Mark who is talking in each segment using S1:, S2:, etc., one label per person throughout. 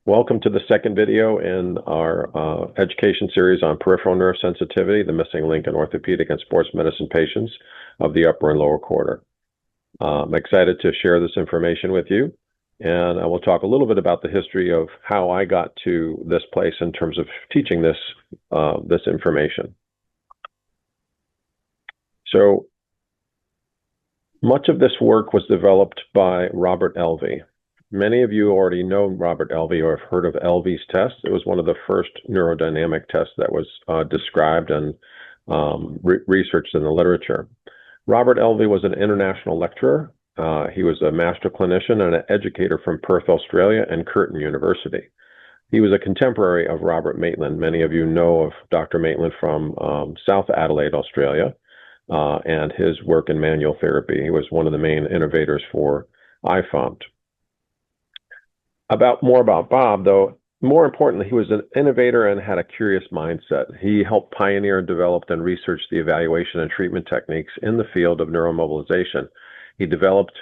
S1: Welcome to the second video in our education series on peripheral nerve sensitivity, the missing link in orthopedic and sports medicine patients of the upper and lower quarter. I'm excited to share this information with you, and I will talk a little bit about the history of how I got to this place in terms of teaching this information. So much of this work was developed by Robert Elvey. Many of you already know Robert Elvey or have heard of Elvey's test. It was one of the first neurodynamic tests that was described and researched in the literature. Robert Elvey was an international lecturer. He was a master clinician and an educator from Perth, Australia, and Curtin University. He was a contemporary of Robert Maitland. Many of you know of Dr. Maitland from South Adelaide, Australia, and his work in manual therapy. He was one of the main innovators for iFomt. More about Bob, though, more importantly, he was an innovator and had a curious mindset. He helped pioneer and developed and researched the evaluation and treatment techniques in the field of neuromobilization. He developed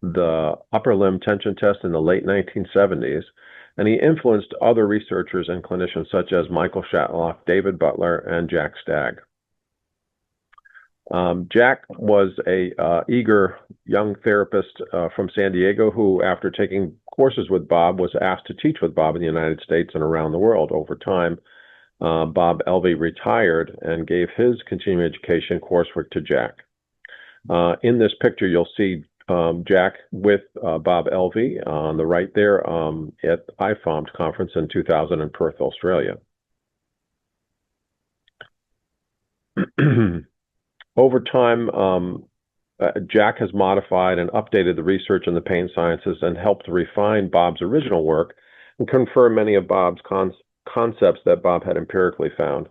S1: the upper limb tension test in the late 1970s, and he influenced other researchers and clinicians such as Michael Shatloff, David Butler, and Jack Stagg. Jack was a eager young therapist from San Diego who, after taking courses with Bob, was asked to teach with Bob in the United States and around the world. Over time, Bob Elvey retired and gave his continuing education coursework to Jack. In this picture, you'll see Jack with Bob Elvey on the right there at iFomt conference in 2000 in Perth, Australia. Over time, Jack has modified and updated the research in the pain sciences and helped to refine Bob's original work and confirm many of Bob's concepts that Bob had empirically found.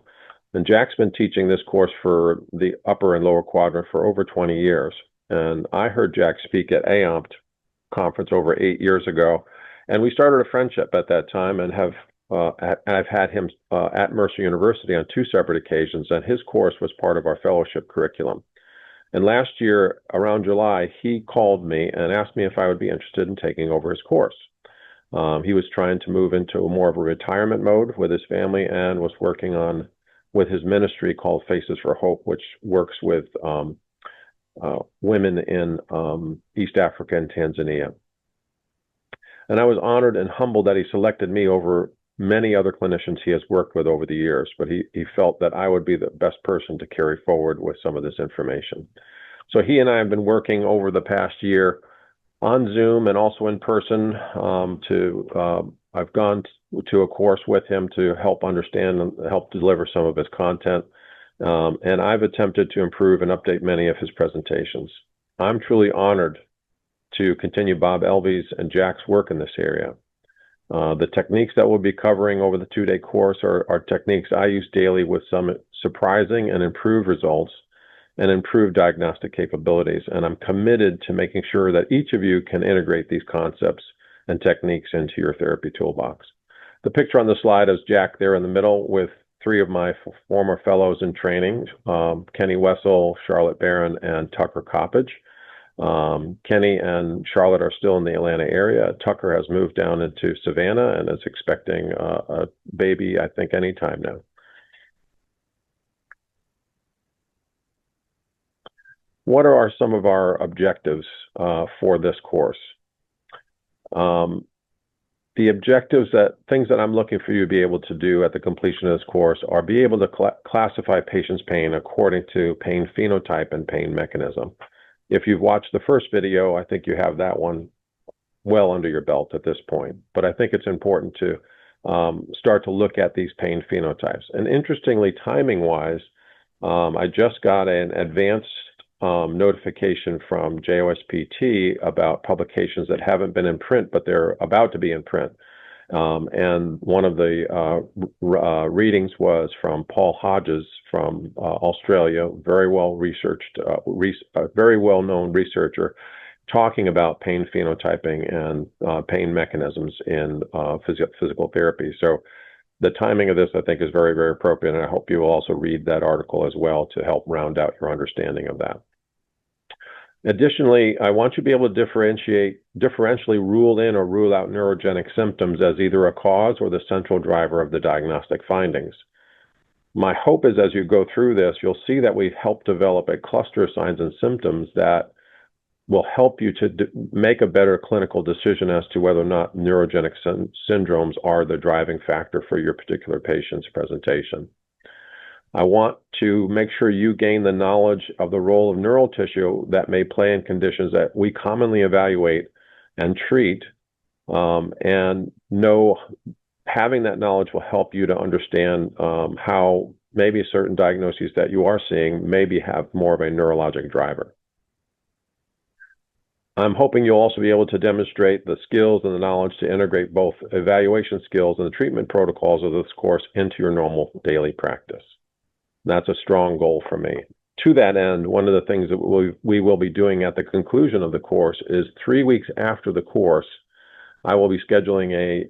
S1: And Jack's been teaching this course for the upper and lower quadrant for over 20 years. And I heard Jack speak at AOMPT conference over 8 years ago, and we started a friendship at that time and I've had him at Mercer University on 2 separate occasions, and his course was part of our fellowship curriculum. And last year, around July, he called me and asked me if I would be interested in taking over his course. He was trying to move into more of a retirement mode with his family and was working with his ministry called Faces for Hope, which works with women in East Africa and Tanzania. And I was honored and humbled that he selected me over many other clinicians he has worked with over the years, but he felt that I would be the best person to carry forward with some of this information. So he and I have been working over the past year on Zoom and also in person I've gone to a course with him to help understand and help deliver some of his content. And I've attempted to improve and update many of his presentations. I'm truly honored to continue Bob Elvey's and Jack's work in this area. The techniques that we'll be covering over the 2-day course are techniques I use daily with some surprising and improved results and improved diagnostic capabilities. And I'm committed to making sure that each of you can integrate these concepts and techniques into your therapy toolbox. The picture on the slide is Jack there in the middle with 3 of my former fellows in training, Kenny Wessel, Charlotte Barron, and Tucker Coppage. Kenny and Charlotte are still in the Atlanta area. Tucker has moved down into Savannah and is expecting a baby, I think, anytime now. What are some of our objectives for this course? The objectives, things that I'm looking for you to be able to do at the completion of this course are be able to classify patients' pain according to pain phenotype and pain mechanism. If you've watched the first video, I think you have that one well under your belt at this point. But I think it's important to start to look at these pain phenotypes. And interestingly, timing-wise, I just got an advanced notification from JOSPT about publications that haven't been in print, but they're about to be in print. And one of the readings was from Paul Hodges from Australia, very well researched, very well-known researcher, talking about pain phenotyping and pain mechanisms in physical therapy. So the timing of this, I think, is very, very appropriate, and I hope you will also read that article as well to help round out your understanding of that. Additionally, I want you to be able to differentially rule in or rule out neurogenic symptoms as either a cause or the central driver of the diagnostic findings. My hope is as you go through this, you'll see that we've helped develop a cluster of signs and symptoms that will help you to make a better clinical decision as to whether or not neurogenic syndromes are the driving factor for your particular patient's presentation. I want to make sure you gain the knowledge of the role of neural tissue that may play in conditions that we commonly evaluate and treat, and know having that knowledge will help you to understand how maybe certain diagnoses that you are seeing maybe have more of a neurologic driver. I'm hoping you'll also be able to demonstrate the skills and the knowledge to integrate both evaluation skills and the treatment protocols of this course into your normal daily practice. That's a strong goal for me. To that end, one of the things that we will be doing at the conclusion of the course is 3 weeks after the course, I will be scheduling a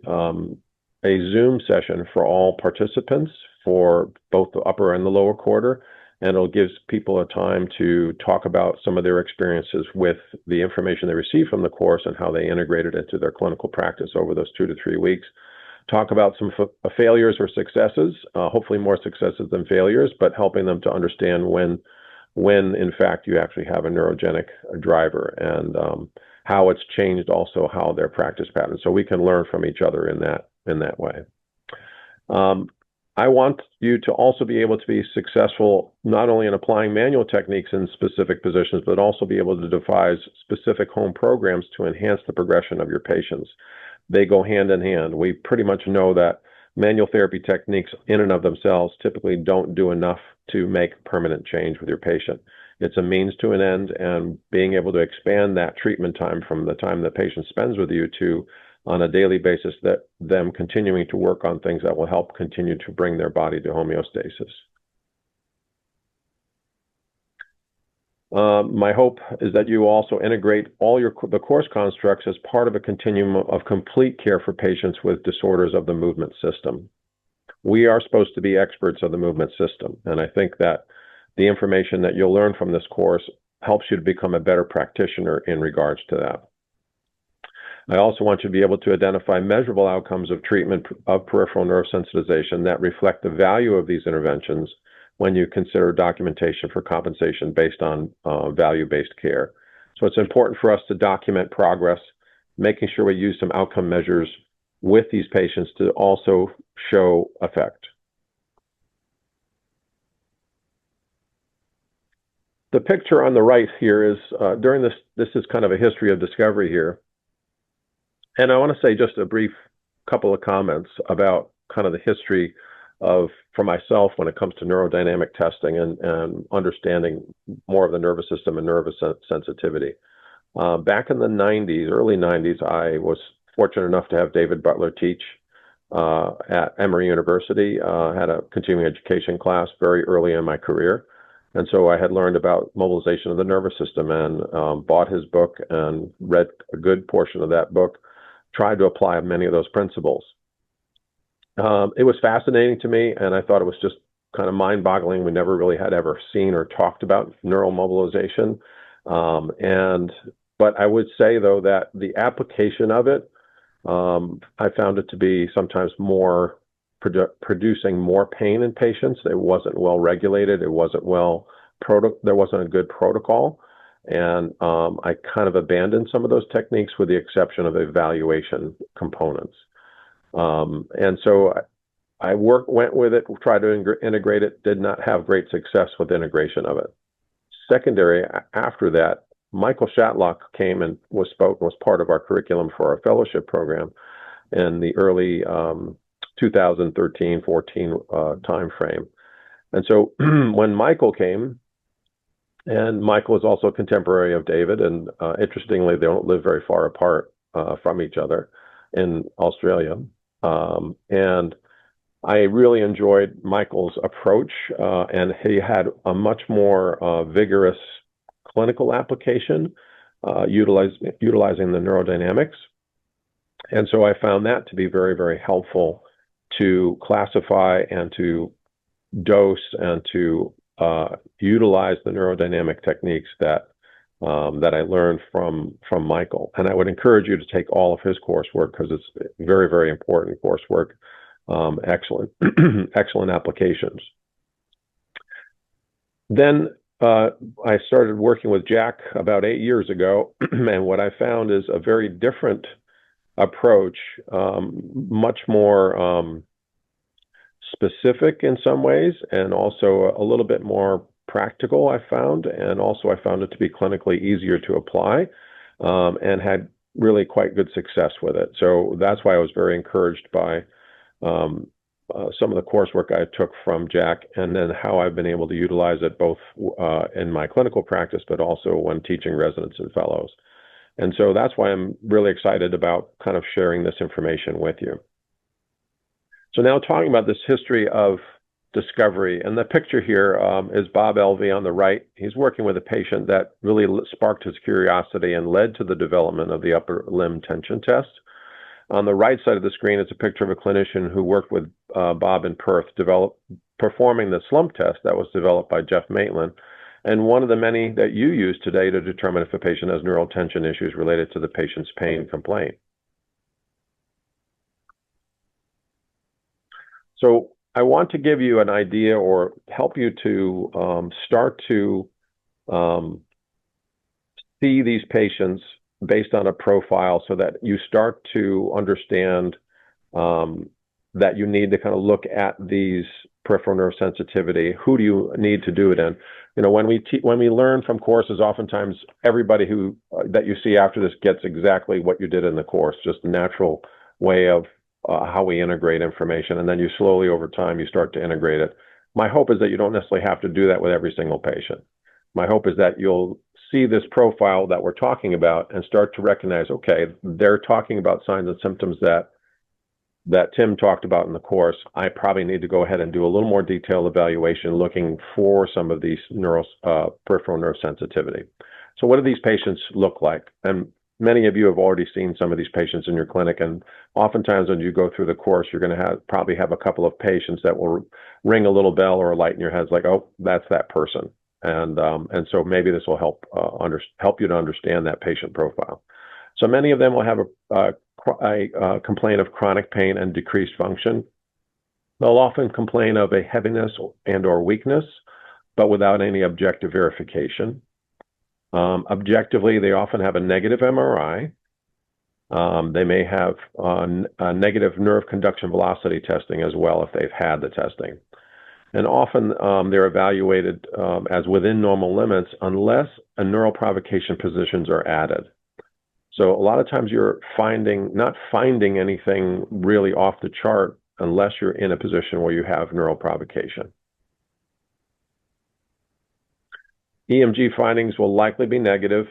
S1: Zoom session for all participants for both the upper and the lower quarter, and it'll give people a time to talk about some of their experiences with the information they receive from the course and how they integrate it into their clinical practice over those 2 to 3 weeks. Talk about some failures or successes, hopefully more successes than failures, but helping them to understand when in fact you actually have a neurogenic driver, and how it's changed also how their practice patterns. So we can learn from each other in that way. I want you to also be able to be successful not only in applying manual techniques in specific positions, but also be able to devise specific home programs to enhance the progression of your patients. They go hand in hand. We pretty much know that manual therapy techniques in and of themselves typically don't do enough to make permanent change with your patient. It's a means to an end, and being able to expand that treatment time from the time the patient spends with you to on a daily basis, that them continuing to work on things that will help continue to bring their body to homeostasis. My hope is that you also integrate all the course constructs as part of a continuum of complete care for patients with disorders of the movement system. We are supposed to be experts of the movement system, and I think that the information that you'll learn from this course helps you to become a better practitioner in regards to that. I also want you to be able to identify measurable outcomes of treatment of peripheral nerve sensitization that reflect the value of these interventions when you consider documentation for compensation based on value-based care. So it's important for us to document progress, making sure we use some outcome measures with these patients to also show effect. The picture on the right here is during this is kind of a history of discovery here. And I want to say just a brief couple of comments about kind of the history for myself when it comes to neurodynamic testing and understanding more of the nervous system and nervous sensitivity. Back in the 90s, early 90s, I was fortunate enough to have David Butler teach at Emory University, had a continuing education class very early in my career. And so I had learned about mobilization of the nervous system and bought his book and read a good portion of that book, tried to apply many of those principles. It was fascinating to me, and I thought it was just kind of mind-boggling. We never really had ever seen or talked about neural mobilization. But I would say, though, that the application of it, I found it to be sometimes more producing more pain in patients. It wasn't well regulated. It wasn't there wasn't a good protocol. And I kind of abandoned some of those techniques with the exception of evaluation components. And so I went with it, tried to integrate it, did not have great success with integration of it. Secondary, after that, Michael Shatlock came and was part of our curriculum for our fellowship program in the early 2013-14 timeframe. And so when Michael came, and Michael is also a contemporary of David, and interestingly, they don't live very far apart from each other in Australia. And I really enjoyed Michael's approach, and he had a much more vigorous clinical application, utilizing the neurodynamics. And so I found that to be very, very helpful to classify and to dose and to utilize the neurodynamic techniques that that I learned from Michael. And I would encourage you to take all of his coursework because it's very, very important coursework. Excellent, excellent applications. Then I started working with Jack about 8 years ago, and what I found is a very different approach, much more specific in some ways, and also a little bit more practical, I found. And also, I found it to be clinically easier to apply, and had really quite good success with it. So that's why I was very encouraged by some of the coursework I took from Jack, and then how I've been able to utilize it both in my clinical practice, but also when teaching residents and fellows. And so that's why I'm really excited about kind of sharing this information with you. So now talking about this history of discovery, and the picture here is Bob Elvey on the right. He's working with a patient that really sparked his curiosity and led to the development of the upper limb tension test. On the right side of the screen is a picture of a clinician who worked with Bob in Perth, performing the slump test that was developed by Jeff Maitland, and one of the many that you use today to determine if a patient has neural tension issues related to the patient's pain complaint. So I want to give you an idea or help you to start to see these patients based on a profile so that you start to understand that you need to kind of look at these peripheral nerve sensitivity. Who do you need to do it in? You know, when we learn from courses, oftentimes everybody who that you see after this gets exactly what you did in the course, just a natural way of how we integrate information. And then you slowly over time, you start to integrate it. My hope is that you don't necessarily have to do that with every single patient. My hope is that you'll see this profile that we're talking about and start to recognize, okay, they're talking about signs and symptoms that Tim talked about in the course. I probably need to go ahead and do a little more detailed evaluation looking for some of these peripheral nerve sensitivity. So what do these patients look like? And many of you have already seen some of these patients in your clinic, and oftentimes when you go through the course, you're going to probably have a couple of patients that will ring a little bell or a light in your head, like, oh, that's that person. And so maybe this will help you to understand that patient profile. So many of them will have a complaint of chronic pain and decreased function. They'll often complain of a heaviness and or weakness, but without any objective verification. Objectively, they often have a negative MRI. They may have a negative nerve conduction velocity testing as well if they've had the testing. And often they're evaluated as within normal limits unless a neural provocation positions are added. So a lot of times you're not finding anything really off the chart unless you're in a position where you have neural provocation. EMG findings will likely be negative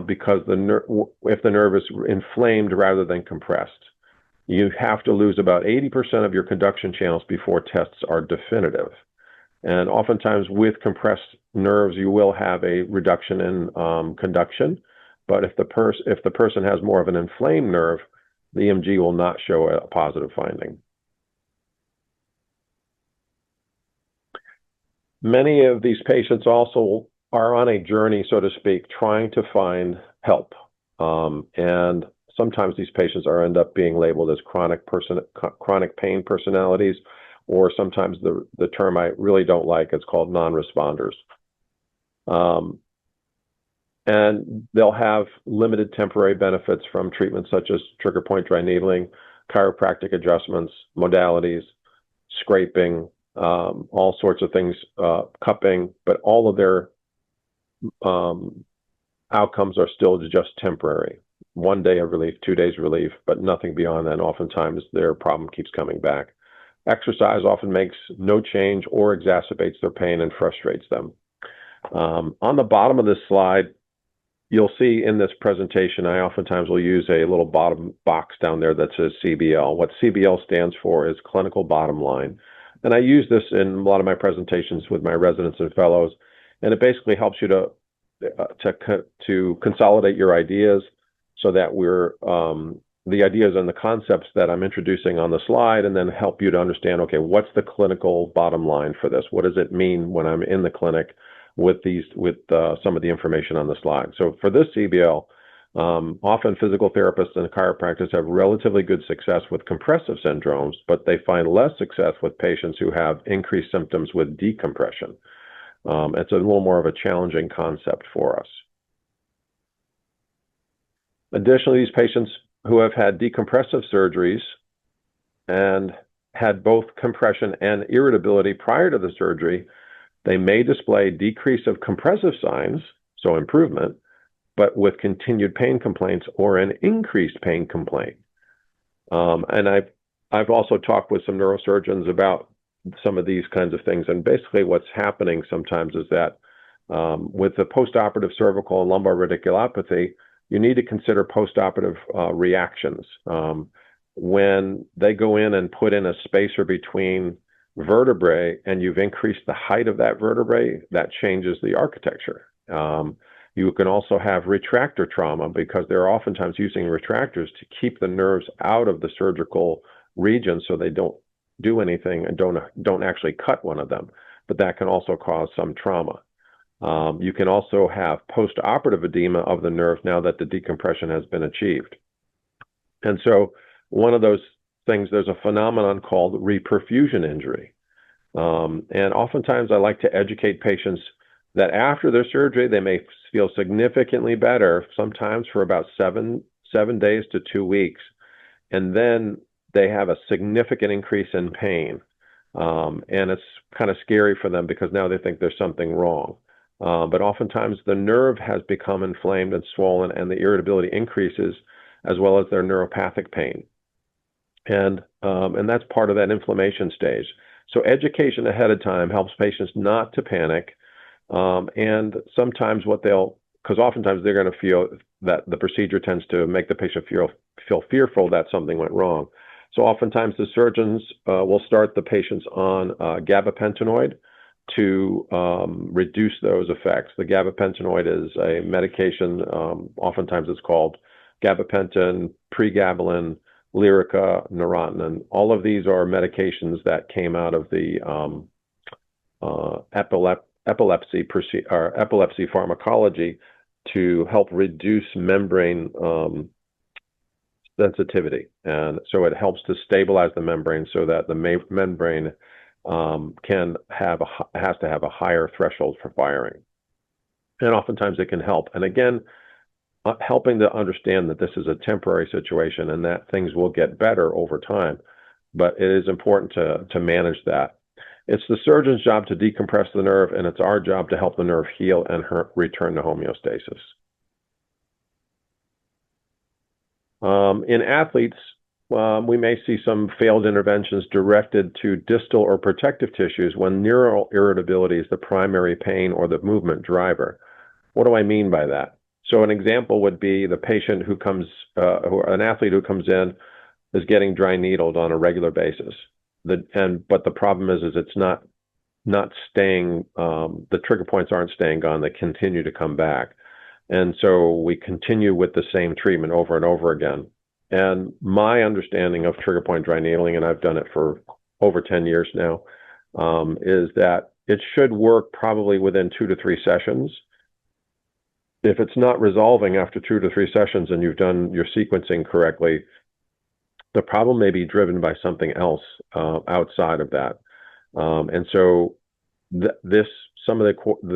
S1: because if the nerve is inflamed rather than compressed. You have to lose about 80% of your conduction channels before tests are definitive. And oftentimes with compressed nerves, you will have a reduction in conduction. But if the person has more of an inflamed nerve, the EMG will not show a positive finding. Many of these patients also are on a journey, so to speak, trying to find help. And sometimes these patients end up being labeled as chronic pain personalities, or sometimes the term I really don't like, it's called non-responders. And they'll have limited temporary benefits from treatments such as trigger point dry needling, chiropractic adjustments, modalities, scraping, all sorts of things, cupping, but all of their outcomes are still just temporary. 1 day of relief, 2 days relief, but nothing beyond that. Oftentimes their problem keeps coming back. Exercise often makes no change or exacerbates their pain and frustrates them. On the bottom of this slide, you'll see in this presentation, I oftentimes will use a little bottom box down there that says CBL. What CBL stands for is clinical bottom line. And I use this in a lot of my presentations with my residents and fellows. And it basically helps you to consolidate your ideas so that the ideas and the concepts that I'm introducing on the slide, and then help you to understand, okay, what's the clinical bottom line for this? What does it mean when I'm in the clinic? with some of the information on the slide. So for this CBL, often physical therapists and chiropractors have relatively good success with compressive syndromes, but they find less success with patients who have increased symptoms with decompression. It's a little more of a challenging concept for us. Additionally, these patients who have had decompressive surgeries and had both compression and irritability prior to the surgery, they may display decrease of compressive signs, so improvement, but with continued pain complaints or an increased pain complaint. And I've also talked with some neurosurgeons about some of these kinds of things. And basically what's happening sometimes is that with the postoperative cervical and lumbar radiculopathy, you need to consider postoperative reactions. When they go in and put in a spacer between vertebrae and you've increased the height of that vertebrae, that changes the architecture. You can also have retractor trauma because they're oftentimes using retractors to keep the nerves out of the surgical region so they don't do anything and don't actually cut one of them. But that can also cause some trauma. You can also have post-operative edema of the nerve now that the decompression has been achieved. And so one of those things, there's a phenomenon called reperfusion injury. And oftentimes I like to educate patients that after their surgery, they may feel significantly better, sometimes for about seven days to 2 weeks. And then they have a significant increase in pain. And it's kind of scary for them because now they think there's something wrong. But oftentimes the nerve has become inflamed and swollen and the irritability increases as well as their neuropathic pain. And that's part of that inflammation stage. So education ahead of time helps patients not to panic. And sometimes because oftentimes they're going to feel that the procedure tends to make the patient feel fearful that something went wrong. So oftentimes the surgeons will start the patients on gabapentinoid to reduce those effects. The gabapentinoid is a medication, oftentimes it's called gabapentin, pregabalin, Lyrica, Neurontin. All of these are medications that came out of the epilepsy pharmacology to help reduce membrane sensitivity. And so it helps to stabilize the membrane so that the membrane has to have a higher threshold for firing. And oftentimes it can help. And again, helping to understand that this is a temporary situation and that things will get better over time. But it is important to manage that. It's the surgeon's job to decompress the nerve, and it's our job to help the nerve heal and return to homeostasis. In athletes, we may see some failed interventions directed to distal or protective tissues when neural irritability is the primary pain or the movement driver. What do I mean by that? So an example would be the patient who comes, an athlete who comes in is getting dry needled on a regular basis. But the problem is it's not staying, the trigger points aren't staying gone, they continue to come back. And so we continue with the same treatment over and over again. And my understanding of trigger point dry needling, and I've done it for over 10 years now, is that it should work probably within 2 to 3 sessions. If it's not resolving after 2 to 3 sessions and you've done your sequencing correctly, the problem may be driven by something else outside of that. And so some of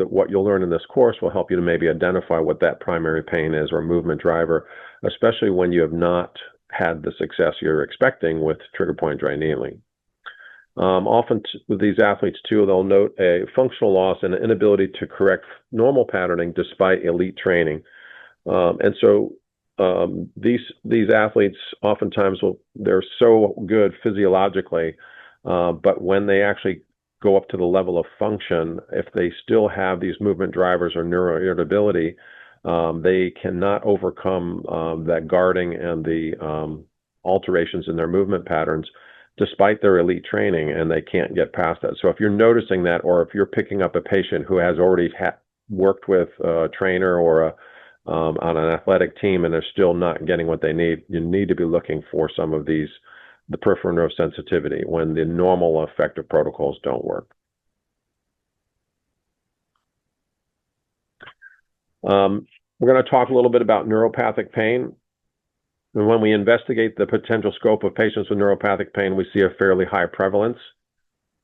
S1: what you'll learn in this course will help you to maybe identify what that primary pain is or movement driver, especially when you have not had the success you're expecting with trigger point dry needling. Often with these athletes too, they'll note a functional loss and an inability to correct normal patterning despite elite training. And so these athletes oftentimes they're so good physiologically, but when they actually go up to the level of function, if they still have these movement drivers or neuroirritability, they cannot overcome that guarding and the alterations in their movement patterns despite their elite training, and they can't get past that. So if you're noticing that, or if you're picking up a patient who has already worked with a trainer or on an athletic team and they're still not getting what they need, you need to be looking for some of the peripheral nerve sensitivity when the normal effective protocols don't work. We're going to talk a little bit about neuropathic pain. And when we investigate the potential scope of patients with neuropathic pain, we see a fairly high prevalence.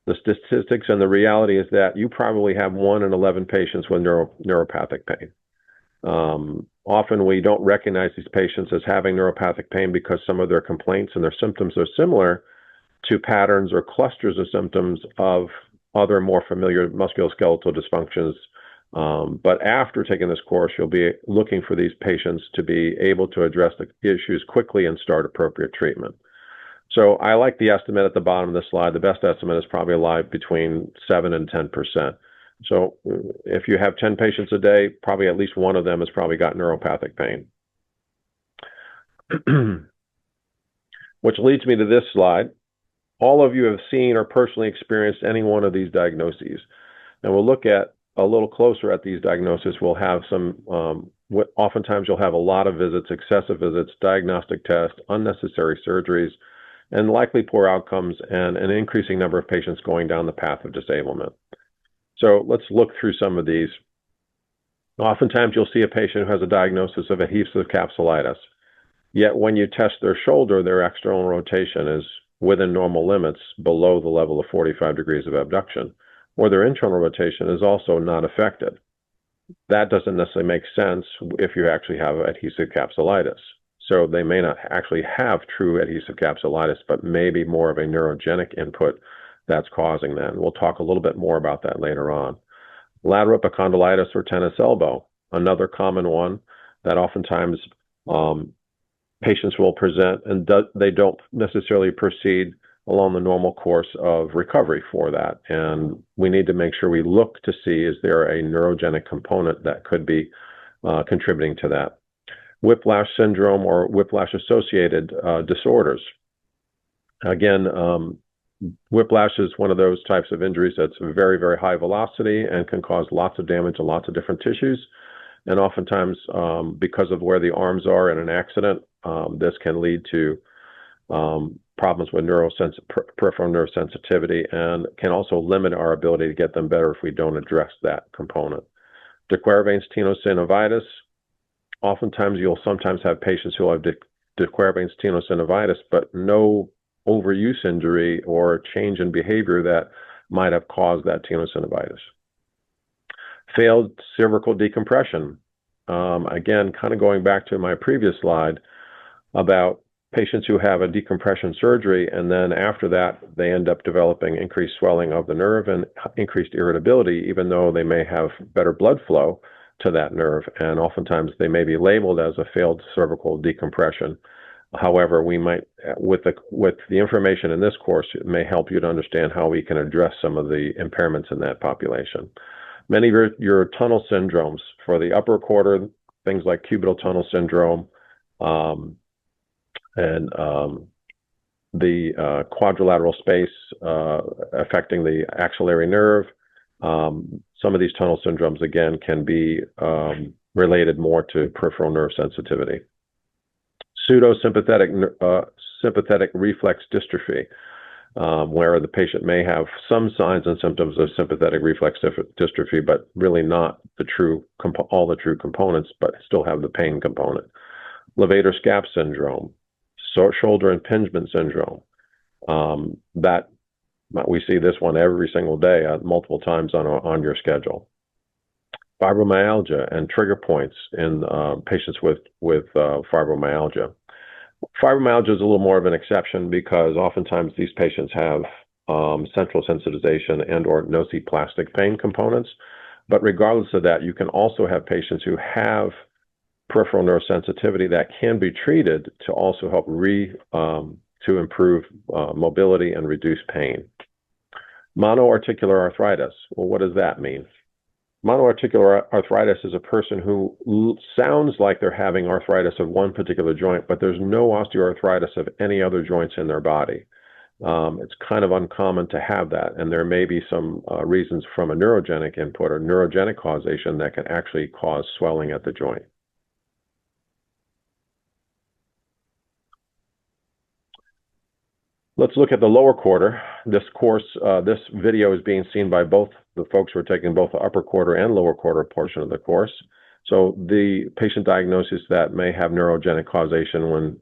S1: The statistics and the reality is that you probably have 1 in 11 patients with neuropathic pain. Often we don't recognize these patients as having neuropathic pain because some of their complaints and their symptoms are similar to patterns or clusters of symptoms of other more familiar musculoskeletal dysfunctions. But after taking this course, you'll be looking for these patients to be able to address the issues quickly and start appropriate treatment. So I like the estimate at the bottom of the slide. The best estimate is probably alive between 7 and 10%. So if you have 10 patients a day, probably at least one of them has probably got neuropathic pain. Which leads me to this slide. All of you have seen or personally experienced any one of these diagnoses. And we'll look at a little closer at these diagnoses. We'll have some, oftentimes you'll have a lot of visits, excessive visits, diagnostic tests, unnecessary surgeries, and likely poor outcomes, and an increasing number of patients going down the path of disablement. So let's look through some of these. Oftentimes you'll see a patient who has a diagnosis of adhesive capsulitis. Yet when you test their shoulder, their external rotation is within normal limits below the level of 45 degrees of abduction, or their internal rotation is also not affected. That doesn't necessarily make sense if you actually have adhesive capsulitis. So they may not actually have true adhesive capsulitis, but maybe more of a neurogenic input that's causing that. And we'll talk a little bit more about that later on. Lateral epicondylitis or tennis elbow, another common one that oftentimes patients will present, and they don't necessarily proceed along the normal course of recovery for that. And we need to make sure we look to see, is there a neurogenic component that could be contributing to that. Whiplash syndrome or whiplash-associated disorders. Again, whiplash is one of those types of injuries that's very, very high velocity and can cause lots of damage in lots of different tissues. And oftentimes, because of where the arms are in an accident, this can lead to problems with peripheral nerve sensitivity and can also limit our ability to get them better if we don't address that component. De Quervain's tenosynovitis. Oftentimes, you'll sometimes have patients who have de Quervain's tenosynovitis, but no overuse injury or change in behavior that might have caused that tenosynovitis. Failed cervical decompression. Again, kind of going back to my previous slide about patients who have a decompression surgery, and then after that, they end up developing increased swelling of the nerve and increased irritability, even though they may have better blood flow to that nerve. And oftentimes they may be labeled as a failed cervical decompression. However, we might, with the information in this course, it may help you to understand how we can address some of the impairments in that population. Many of your tunnel syndromes for the upper quarter, things like cubital tunnel syndrome, and the quadrilateral space affecting the axillary nerve. Some of these tunnel syndromes, again, can be related more to peripheral nerve sensitivity. Pseudosympathetic sympathetic reflex dystrophy, where the patient may have some signs and symptoms of sympathetic reflex dystrophy, but really not all the true components, but still have the pain component. Levator scap syndrome, shoulder impingement syndrome. We see this one every single day, multiple times on your schedule. Fibromyalgia and trigger points in patients with fibromyalgia. Fibromyalgia is a little more of an exception because oftentimes these patients have central sensitization and or nociplastic pain components. But regardless of that, you can also have patients who have peripheral nerve sensitivity that can be treated to also help to improve mobility and reduce pain. Monoarticular arthritis. Well, what does that mean? Monoarticular arthritis is a person who sounds like they're having arthritis of one particular joint, but there's no osteoarthritis of any other joints in their body. It's kind of uncommon to have that, and there may be some reasons from a neurogenic input or neurogenic causation that can actually cause swelling at the joint. Let's look at the lower quarter. This video is being seen by both the folks who are taking both the upper quarter and lower quarter portion of the course. So the patient diagnosis that may have neurogenic causation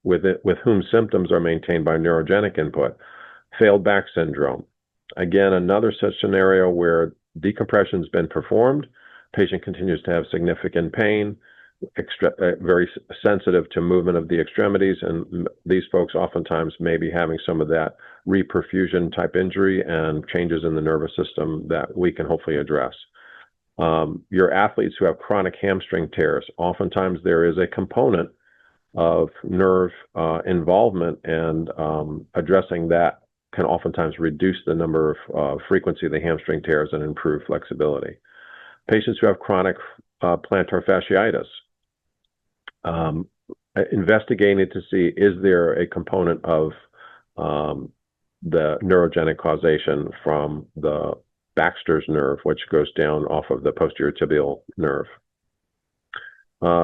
S1: with whom symptoms are maintained by neurogenic input, failed back syndrome. Again, another such scenario where decompression has been performed, patient continues to have significant pain, very sensitive to movement of the extremities, and these folks oftentimes may be having some of that reperfusion type injury and changes in the nervous system that we can hopefully address. Your athletes who have chronic hamstring tears, oftentimes there is a component of nerve involvement, and addressing that can oftentimes reduce the number of frequency of the hamstring tears and improve flexibility. Patients who have chronic plantar fasciitis, investigating to see, is there a component of the neurogenic causation from the Baxter's nerve, which goes down off of the posterior tibial nerve.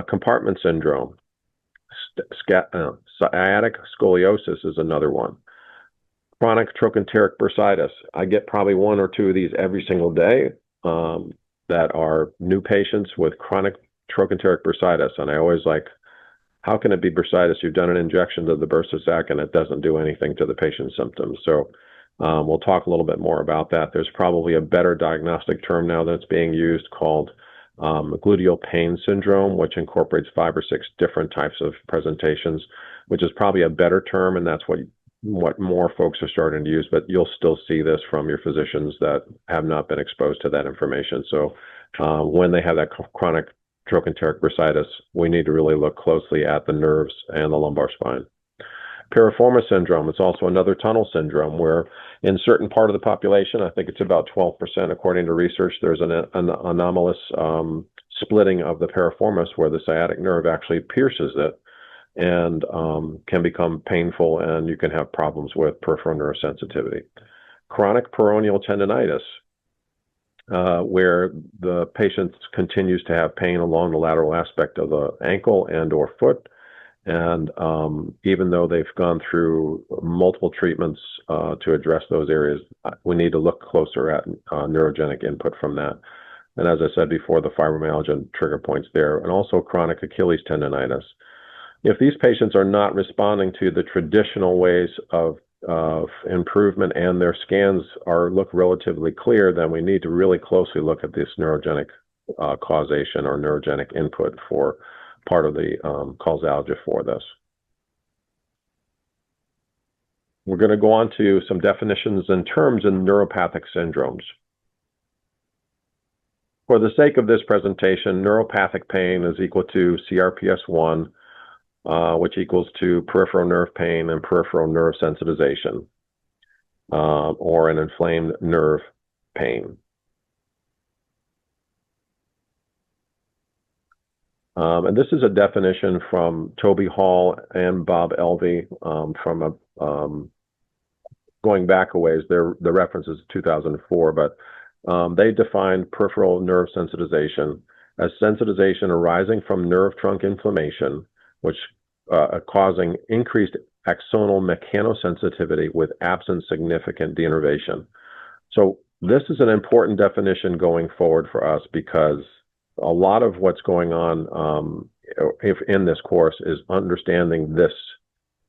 S1: Compartment syndrome, sciatic scoliosis is another one. Chronic trochanteric bursitis. I get probably one or two of these every single day that are new patients with chronic trochanteric bursitis, and I always like, how can it be bursitis? You've done an injection to the bursa sac and it doesn't do anything to the patient's symptoms. So we'll talk a little bit more about that. There's probably a better diagnostic term now that's being used called gluteal pain syndrome, which incorporates 5 or 6 different types of presentations, which is probably a better term, and that's what more folks are starting to use, but you'll still see this from your physicians that have not been exposed to that information. So when they have that chronic trochanteric bursitis, we need to really look closely at the nerves and the lumbar spine. Piriformis syndrome, it's also another tunnel syndrome where in certain part of the population, I think it's about 12% according to research, there's an anomalous splitting of the piriformis where the sciatic nerve actually pierces it and can become painful, and you can have problems with peripheral nerve sensitivity. Chronic peroneal tendonitis, where the patient continues to have pain along the lateral aspect of the ankle and or foot. And even though they've gone through multiple treatments to address those areas, we need to look closer at neurogenic input from that. And as I said before, the fibromyalgia and trigger points there, and also chronic Achilles tendonitis. If these patients are not responding to the traditional ways of improvement and their scans look relatively clear, then we need to really closely look at this neurogenic causation or neurogenic input for part of the causality for this. We're going to go on to some definitions and terms in neuropathic syndromes. For the sake of this presentation, neuropathic pain is equal to CRPS1, which equals to peripheral nerve pain and peripheral nerve sensitization, or an inflamed nerve pain. And this is a definition from Toby Hall and Bob Elvey from going back a ways. The reference is 2004, but they defined peripheral nerve sensitization as sensitization arising from nerve trunk inflammation, which causing increased axonal mechanosensitivity with absent significant denervation. So this is an important definition going forward for us, because a lot of what's going on in this course is understanding this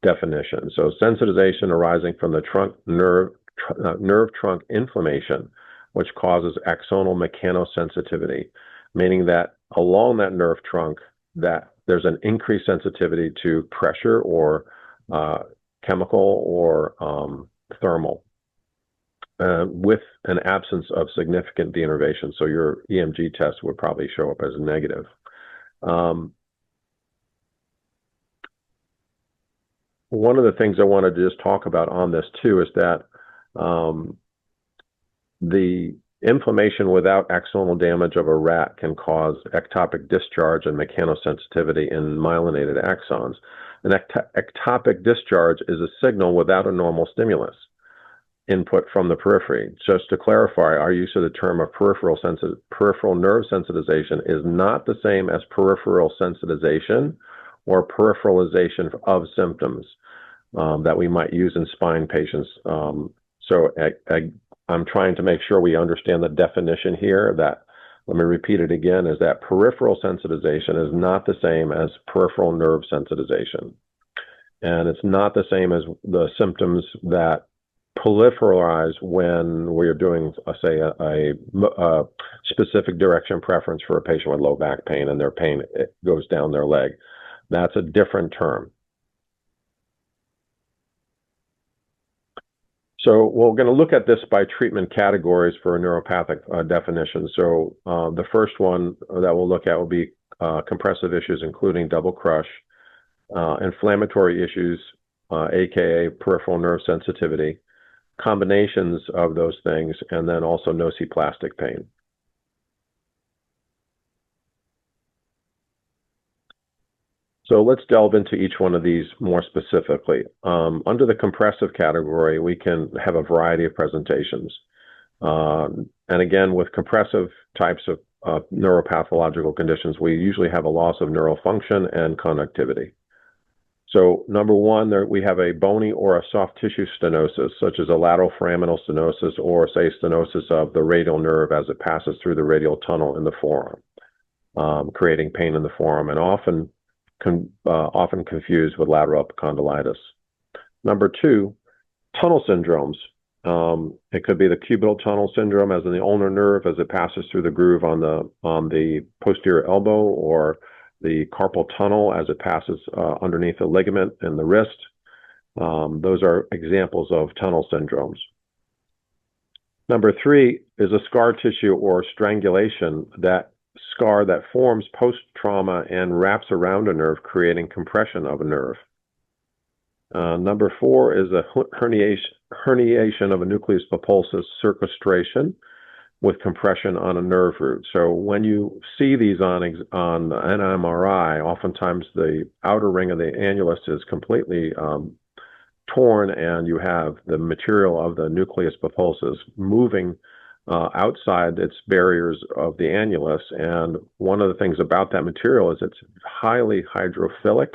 S1: definition. So sensitization arising from the nerve trunk inflammation, which causes axonal mechanosensitivity, meaning that along that nerve trunk, that there's an increased sensitivity to pressure or chemical or thermal, with an absence of significant denervation. So your EMG test would probably show up as negative. One of the things I wanted to just talk about on this too is that the inflammation without axonal damage of a rat can cause ectopic discharge and mechanosensitivity in myelinated axons. An ectopic discharge is a signal without a normal stimulus input from the periphery. Just to clarify, our use of the term of peripheral nerve sensitization is not the same as peripheral sensitization or peripheralization of symptoms that we might use in spine patients. So I'm trying to make sure we understand the definition here, that let me repeat it again, is that peripheral sensitization is not the same as peripheral nerve sensitization. And it's not the same as the symptoms that proliferate when we're doing, say, a specific direction preference for a patient with low back pain and their pain goes down their leg. That's a different term. So we're going to look at this by treatment categories for a neuropathic definition. So the first one that we'll look at will be compressive issues, including double crush, inflammatory issues, aka peripheral nerve sensitivity, combinations of those things, and then also nociplastic pain. So let's delve into each one of these more specifically. Under the compressive category, we can have a variety of presentations. And again, with compressive types of neuropathological conditions, we usually have a loss of neural function and conductivity. So number one, we have a bony or a soft tissue stenosis, such as a lateral foraminal stenosis or, say, stenosis of the radial nerve as it passes through the radial tunnel in the forearm, creating pain in the forearm, and often confused with lateral epicondylitis. Number two, tunnel syndromes. It could be the cubital tunnel syndrome, as in the ulnar nerve as it passes through the groove on the posterior elbow, or the carpal tunnel as it passes underneath the ligament in the wrist. Those are examples of tunnel syndromes. Number three is a scar tissue or strangulation, that scar that forms post-trauma and wraps around a nerve, creating compression of a nerve. Number four is a herniation of a nucleus pulposus, sequestration with compression on a nerve root. So when you see these on an MRI, oftentimes the outer ring of the annulus is completely torn, and you have the material of the nucleus pulposus moving outside its barriers of the annulus. And one of the things about that material is it's highly hydrophilic,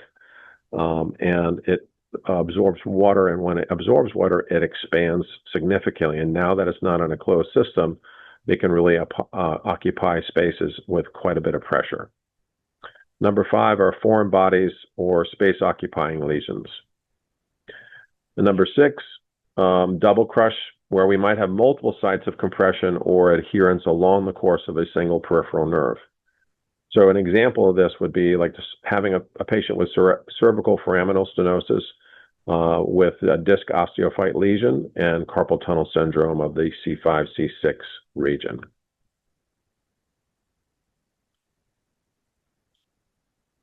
S1: and it absorbs water. And when it absorbs water, it expands significantly. And now that it's not in a closed system, it can really occupy spaces with quite a bit of pressure. Number five are foreign bodies or space-occupying lesions. And number six, double crush, where we might have multiple sites of compression or adherence along the course of a single peripheral nerve. So an example of this would be like just having a patient with cervical foraminal stenosis with a disc osteophyte lesion and carpal tunnel syndrome of the C5, C6 region.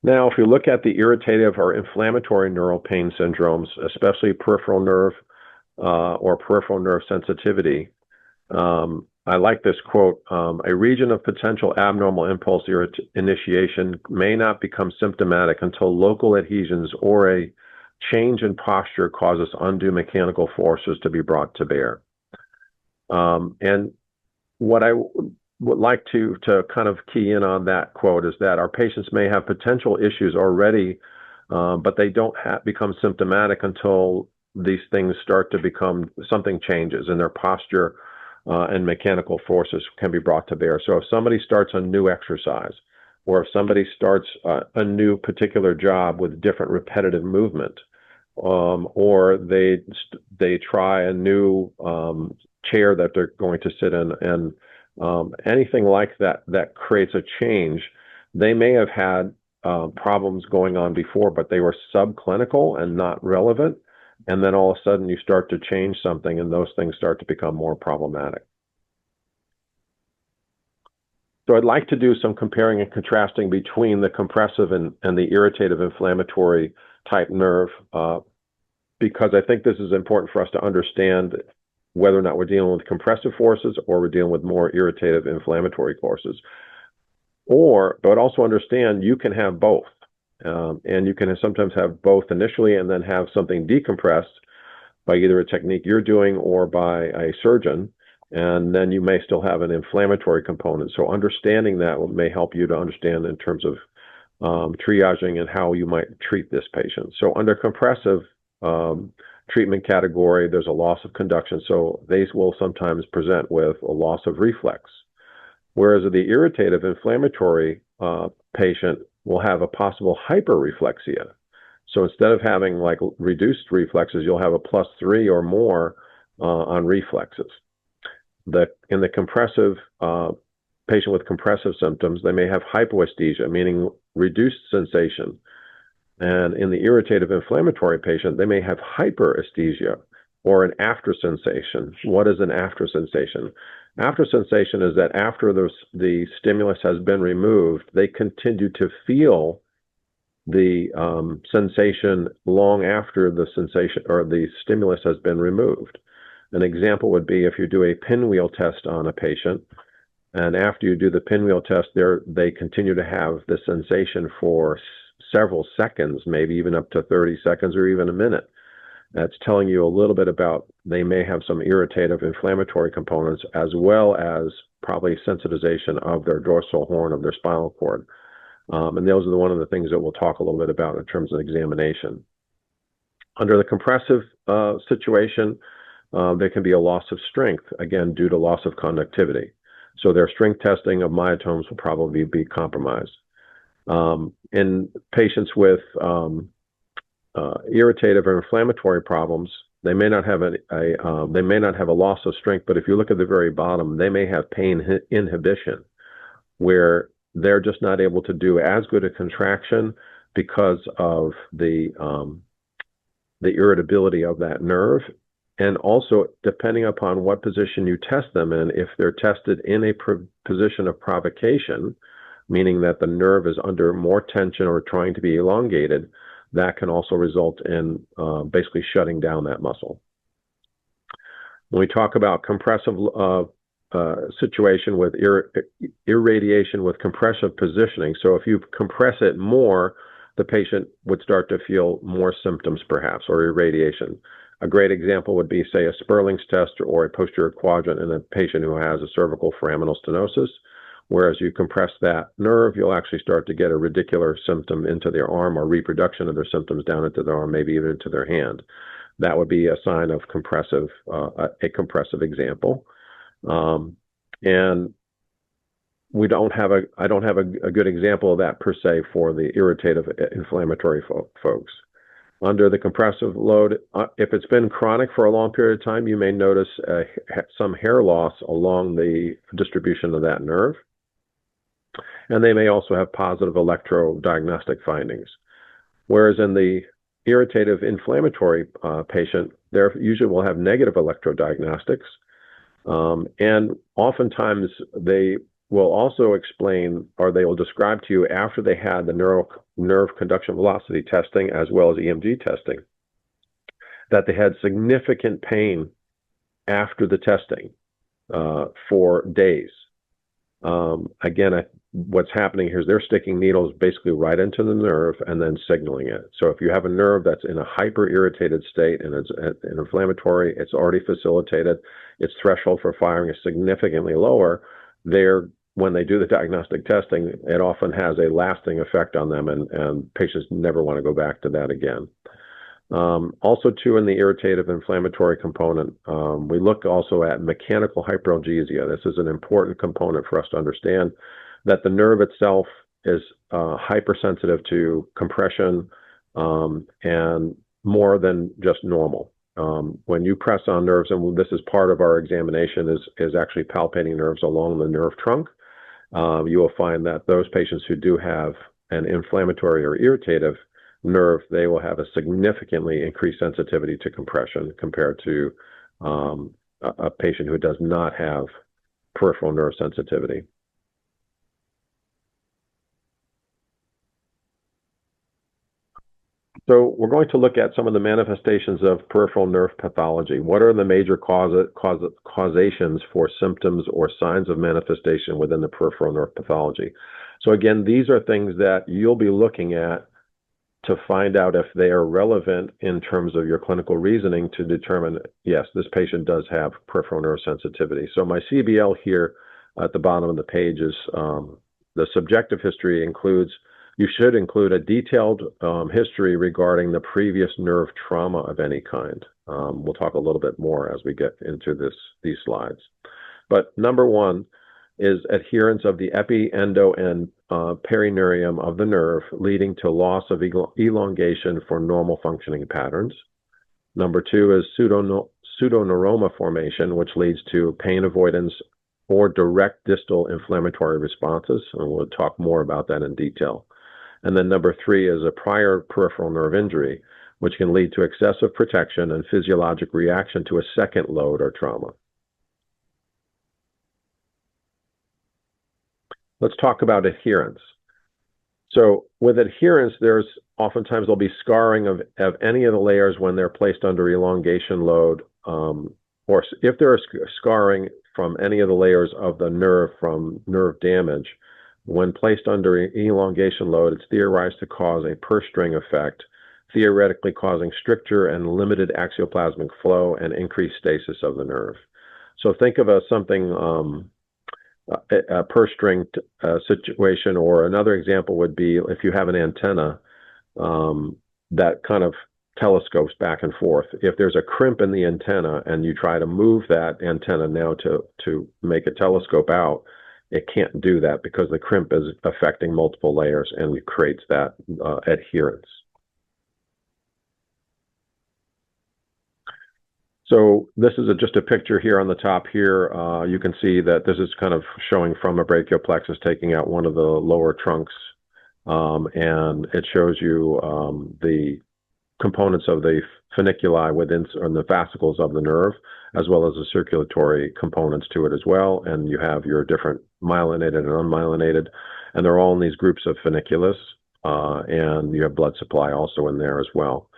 S1: Now, if you look at the irritative or inflammatory neural pain syndromes, especially peripheral nerve or peripheral nerve sensitivity, I like this quote: a region of potential abnormal impulse initiation may not become symptomatic until local adhesions or a change in posture causes undue mechanical forces to be brought to bear. And what I would like to kind of key in on that quote is that our patients may have potential issues already, but they don't become symptomatic until these things start to become, something changes in their posture, and mechanical forces can be brought to bear. So if somebody starts a new exercise, or if somebody starts a new particular job with different repetitive movement, or they try a new chair that they're going to sit in, and anything like that that creates a change, they may have had problems going on before, but they were subclinical and not relevant. And then all of a sudden you start to change something, and those things start to become more problematic. So I'd like to do some comparing and contrasting between the compressive and the irritative inflammatory type nerve, because I think this is important for us to understand whether or not we're dealing with compressive forces or we're dealing with more irritative inflammatory forces. But also understand you can have both. And you can sometimes have both initially and then have something decompressed by either a technique you're doing or by a surgeon, and then you may still have an inflammatory component. So understanding that may help you to understand in terms of triaging and how you might treat this patient. So under compressive treatment category, there's a loss of conduction. So these will sometimes present with a loss of reflex. Whereas the irritative inflammatory patient will have a possible hyperreflexia. So instead of having like reduced reflexes, you'll have a +3 or more on reflexes. In the compressive patient with compressive symptoms, they may have hypoesthesia, meaning reduced sensation. And in the irritative inflammatory patient, they may have hyperesthesia or an after sensation. What is an after sensation? After sensation is that after the stimulus has been removed, they continue to feel the sensation long after the sensation or the stimulus has been removed. An example would be if you do a pinwheel test on a patient, and after you do the pinwheel test, they continue to have the sensation for several seconds, maybe even up to 30 seconds or even a minute. That's telling you a little bit about they may have some irritative inflammatory components as well as probably sensitization of their dorsal horn of their spinal cord. And those are one of the things that we'll talk a little bit about in terms of examination. Under the compressive situation, there can be a loss of strength, again, due to loss of conductivity. So their strength testing of myotomes will probably be compromised. In patients with irritative or inflammatory problems, they may not have a loss of strength, but if you look at the very bottom, they may have pain inhibition, where they're just not able to do as good a contraction because of the irritability of that nerve. And also, depending upon what position you test them in, if they're tested in a position of provocation, meaning that the nerve is under more tension or trying to be elongated, that can also result in basically shutting down that muscle. When we talk about compressive situation with irradiation with compressive positioning, so if you compress it more, the patient would start to feel more symptoms perhaps, or irradiation. A great example would be, say, a Sperling's test or a posterior quadrant in a patient who has a cervical foraminal stenosis. Whereas you compress that nerve, you'll actually start to get a radicular symptom into their arm or reproduction of their symptoms down into their arm, maybe even into their hand. That would be a sign of a compressive example. And I don't have a good example of that per se for the irritative inflammatory folks. Under the compressive load, if it's been chronic for a long period of time, you may notice some hair loss along the distribution of that nerve. And they may also have positive electrodiagnostic findings. Whereas in the irritative inflammatory patient, they usually will have negative electrodiagnostics. And oftentimes they will also explain, or they will describe to you after they had the nerve conduction velocity testing as well as EMG testing, that they had significant pain after the testing for days. Again, what's happening here is they're sticking needles basically right into the nerve and then signaling it. So if you have a nerve that's in a hyper-irritated state and it's inflammatory, it's already facilitated, its threshold for firing is significantly lower, when they do the diagnostic testing, it often has a lasting effect on them, and patients never want to go back to that again. Also, too, in the irritative inflammatory component, we look also at mechanical hyperalgesia. This is an important component for us to understand, that the nerve itself is hypersensitive to compression and more than just normal. When you press on nerves, and this is part of our examination, is actually palpating nerves along the nerve trunk, you will find that those patients who do have an inflammatory or irritative nerve, they will have a significantly increased sensitivity to compression compared to a patient who does not have peripheral nerve sensitivity. So we're going to look at some of the manifestations of peripheral nerve pathology. What are the major causations for symptoms or signs of manifestation within the peripheral nerve pathology? So again, these are things that you'll be looking at to find out if they are relevant in terms of your clinical reasoning to determine, yes, this patient does have peripheral nerve sensitivity. So my CBL here at the bottom of the page is the subjective history includes, you should include a detailed history regarding the previous nerve trauma of any kind. We'll talk a little bit more as we get into these slides. But number one, is adherence of the epi, endo, and perineurium of the nerve, leading to loss of elongation for normal functioning patterns. Number 2 is pseudoneuroma formation, which leads to pain avoidance or direct distal inflammatory responses, and we'll talk more about that in detail. And then number 3 is a prior peripheral nerve injury, which can lead to excessive protection and physiologic reaction to a second load or trauma. Let's talk about adherence. So with adherence, there's oftentimes there'll be scarring of any of the layers when they're placed under elongation load, or if there is scarring from any of the layers of the nerve from nerve damage, when placed under elongation load, it's theorized to cause a purse string effect, theoretically causing stricture and limited axioplasmic flow and increased stasis of the nerve. So think of something, a purse string situation, or another example would be if you have an antenna that kind of telescopes back and forth. If there's a crimp in the antenna and you try to move that antenna now to make a telescope out, it can't do that because the crimp is affecting multiple layers and it creates that adherence. So this is just a picture here on the top here. You can see that this is kind of showing from a brachial plexus taking out one of the lower trunks, and it shows you the components of the funiculi within the fascicles of the nerve, as well as the circulatory components to it as well. And you have your different myelinated and unmyelinated, and they're all in these groups of funiculus, and you have blood supply also in there as well.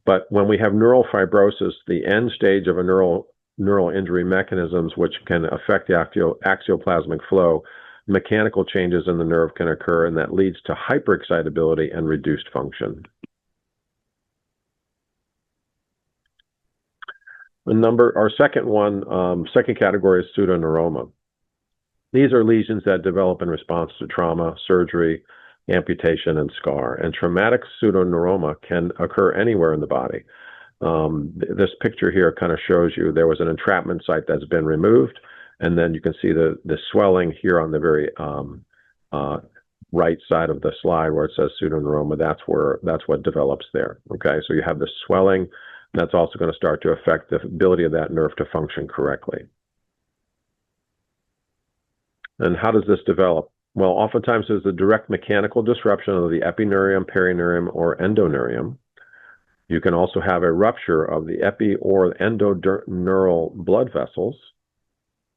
S1: But when we have neural fibrosis, the end stage of a neural injury mechanisms, which can affect the axioplasmic flow, mechanical changes in the nerve can occur, and that leads to hyperexcitability and reduced function. Our second category is pseudoneuroma. These are lesions that develop in response to trauma, surgery, amputation, and scar. And traumatic pseudoneuroma can occur anywhere in the body. This picture here kind of shows you there was an entrapment site that's been removed, and then you can see the swelling here on the very right side of the slide where it says pseudoneuroma. That's what develops there. Okay, so you have the swelling. That's also going to start to affect the ability of that nerve to function correctly. And how does this develop? Well, oftentimes there's a direct mechanical disruption of the epineurium, perineurium, or endoneurium. You can also have a rupture of the epi or endoneural blood vessels.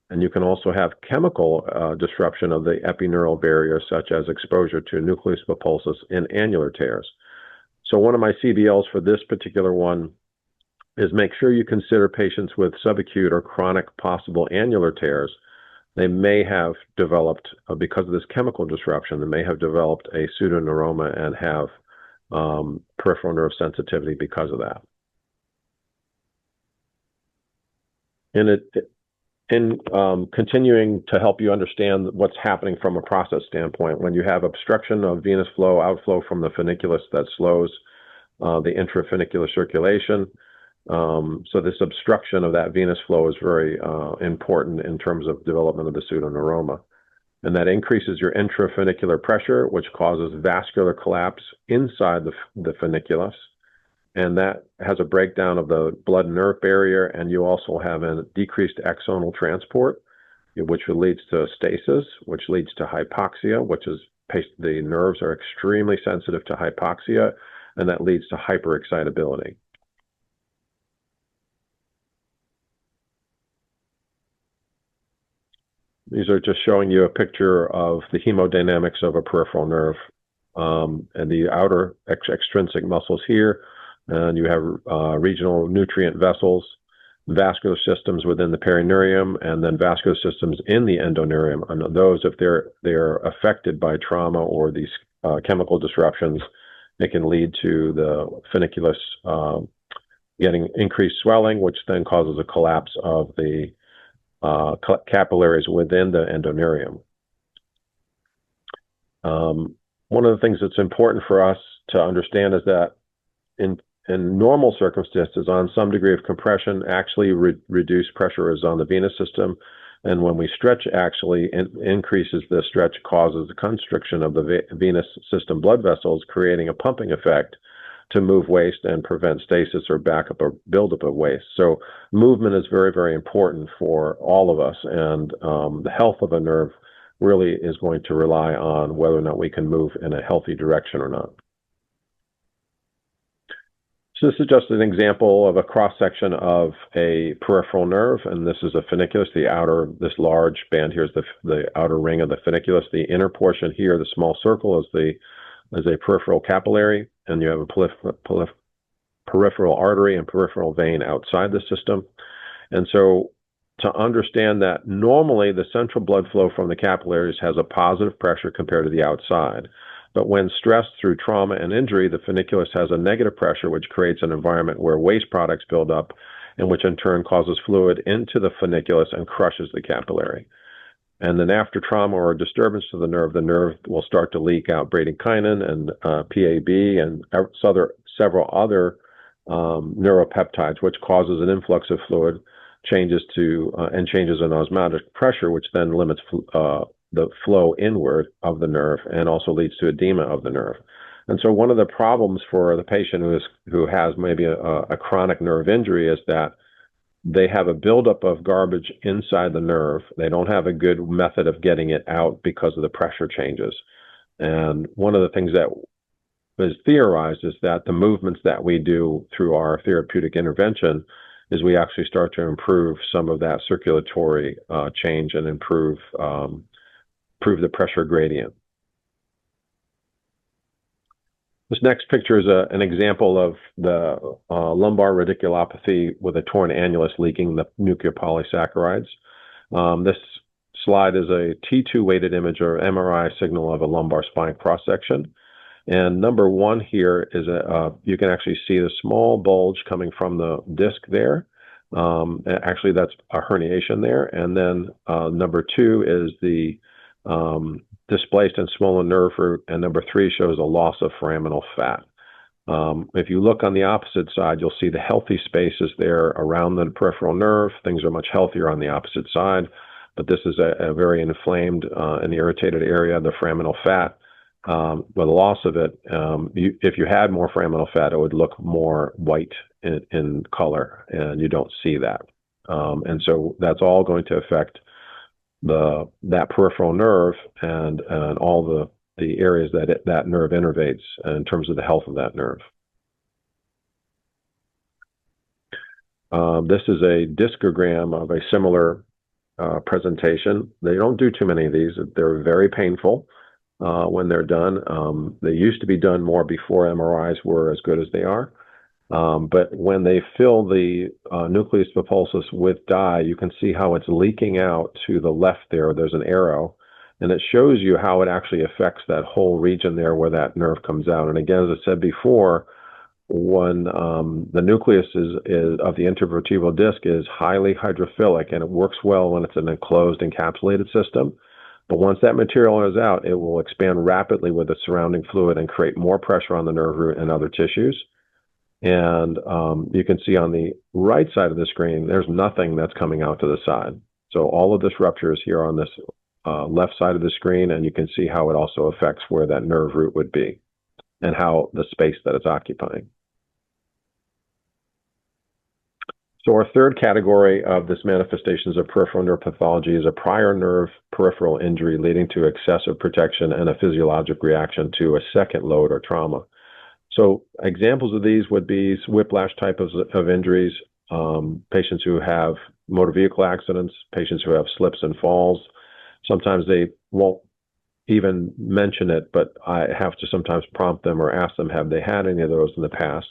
S1: And you can also have chemical disruption of the epineural barrier, such as exposure to nucleus pulposus in annular tears. So one of my CBLs for this particular one is make sure you consider patients with subacute or chronic possible annular tears. They may have developed, because of this chemical disruption, they may have developed a pseudoneuroma and have peripheral nerve sensitivity because of that. In continuing to help you understand what's happening from a process standpoint, when you have obstruction of venous flow, outflow from the funiculus that slows the intrafunicular circulation, so this obstruction of that venous flow is very important in terms of development of the pseudoneuroma. And that increases your intrafunicular pressure, which causes vascular collapse inside the funiculus. And that has a breakdown of the blood-nerve barrier, and you also have a decreased axonal transport, which leads to stasis, which leads to hypoxia, which is the nerves are extremely sensitive to hypoxia, and that leads to hyperexcitability. These are just showing you a picture of the hemodynamics of a peripheral nerve, and the outer extrinsic muscles here, and you have regional nutrient vessels, vascular systems within the perineurium, and then vascular systems in the endoneurium. And those, if they're affected by trauma or these chemical disruptions, it can lead to the funiculus getting increased swelling, which then causes a collapse of the capillaries within the endoneurium. One of the things that's important for us to understand is that in normal circumstances, on some degree of compression, actually reduced pressure is on the venous system. And when we stretch, actually increases the stretch, causes the constriction of the venous system blood vessels, creating a pumping effect to move waste and prevent stasis or backup or buildup of waste. So movement is very, very important for all of us, and the health of a nerve really is going to rely on whether or not we can move in a healthy direction or not. So this is just an example of a cross-section of a peripheral nerve, and this is a funiculus. This large band here is the outer ring of the funiculus. The inner portion here, the small circle, is a peripheral capillary, and you have a peripheral artery and peripheral vein outside the system. And so to understand that normally the central blood flow from the capillaries has a positive pressure compared to the outside. But when stressed through trauma and injury, the funiculus has a negative pressure, which creates an environment where waste products build up, and which in turn causes fluid into the funiculus and crushes the capillary. And then after trauma or disturbance to the nerve will start to leak out bradykinin and PAB and several other neuropeptides, which causes an influx of fluid, changes in osmotic pressure, which then limits the flow inward of the nerve and also leads to edema of the nerve. And so one of the problems for the patient who has maybe a chronic nerve injury is that they have a buildup of garbage inside the nerve. They don't have a good method of getting it out because of the pressure changes. And one of the things that is theorized is that the movements that we do through our therapeutic intervention is we actually start to improve some of that circulatory change and improve the pressure gradient. This next picture is an example of the lumbar radiculopathy with a torn annulus leaking the nucleopolysaccharides. This slide is a T2 weighted image or MRI signal of a lumbar spine cross-section. And number one here is you can actually see the small bulge coming from the disc there. Actually, that's a herniation there. And then number two is the displaced and swollen nerve root, and number three shows a loss of foraminal fat. If you look on the opposite side, you'll see the healthy spaces there around the peripheral nerve. Things are much healthier on the opposite side, but this is a very inflamed and irritated area, the foraminal fat. With the loss of it, if you had more foraminal fat, it would look more white in color, and you don't see that. And so that's all going to affect that peripheral nerve and all the areas that nerve innervates in terms of the health of that nerve. This is a discogram of a similar presentation. They don't do too many of these. They're very painful when they're done. They used to be done more before MRIs were as good as they are. But when they fill the nucleus pulposus with dye, you can see how it's leaking out to the left there. There's an arrow, and it shows you how it actually affects that whole region there where that nerve comes out. And again, as I said before, when the nucleus of the intervertebral disc is highly hydrophilic, and it works well when it's an enclosed, encapsulated system. But once that material is out, it will expand rapidly with the surrounding fluid and create more pressure on the nerve root and other tissues. And you can see on the right side of the screen, there's nothing that's coming out to the side. So all of this rupture is here on this left side of the screen, and you can see how it also affects where that nerve root would be and how the space that it's occupying. So our third category of this manifestations of peripheral nerve pathology is a prior nerve peripheral injury leading to excessive protection and a physiologic reaction to a second load or trauma. So examples of these would be whiplash type of injuries, patients who have motor vehicle accidents, patients who have slips and falls. Sometimes they won't even mention it, but I have to sometimes prompt them or ask them, have they had any of those in the past?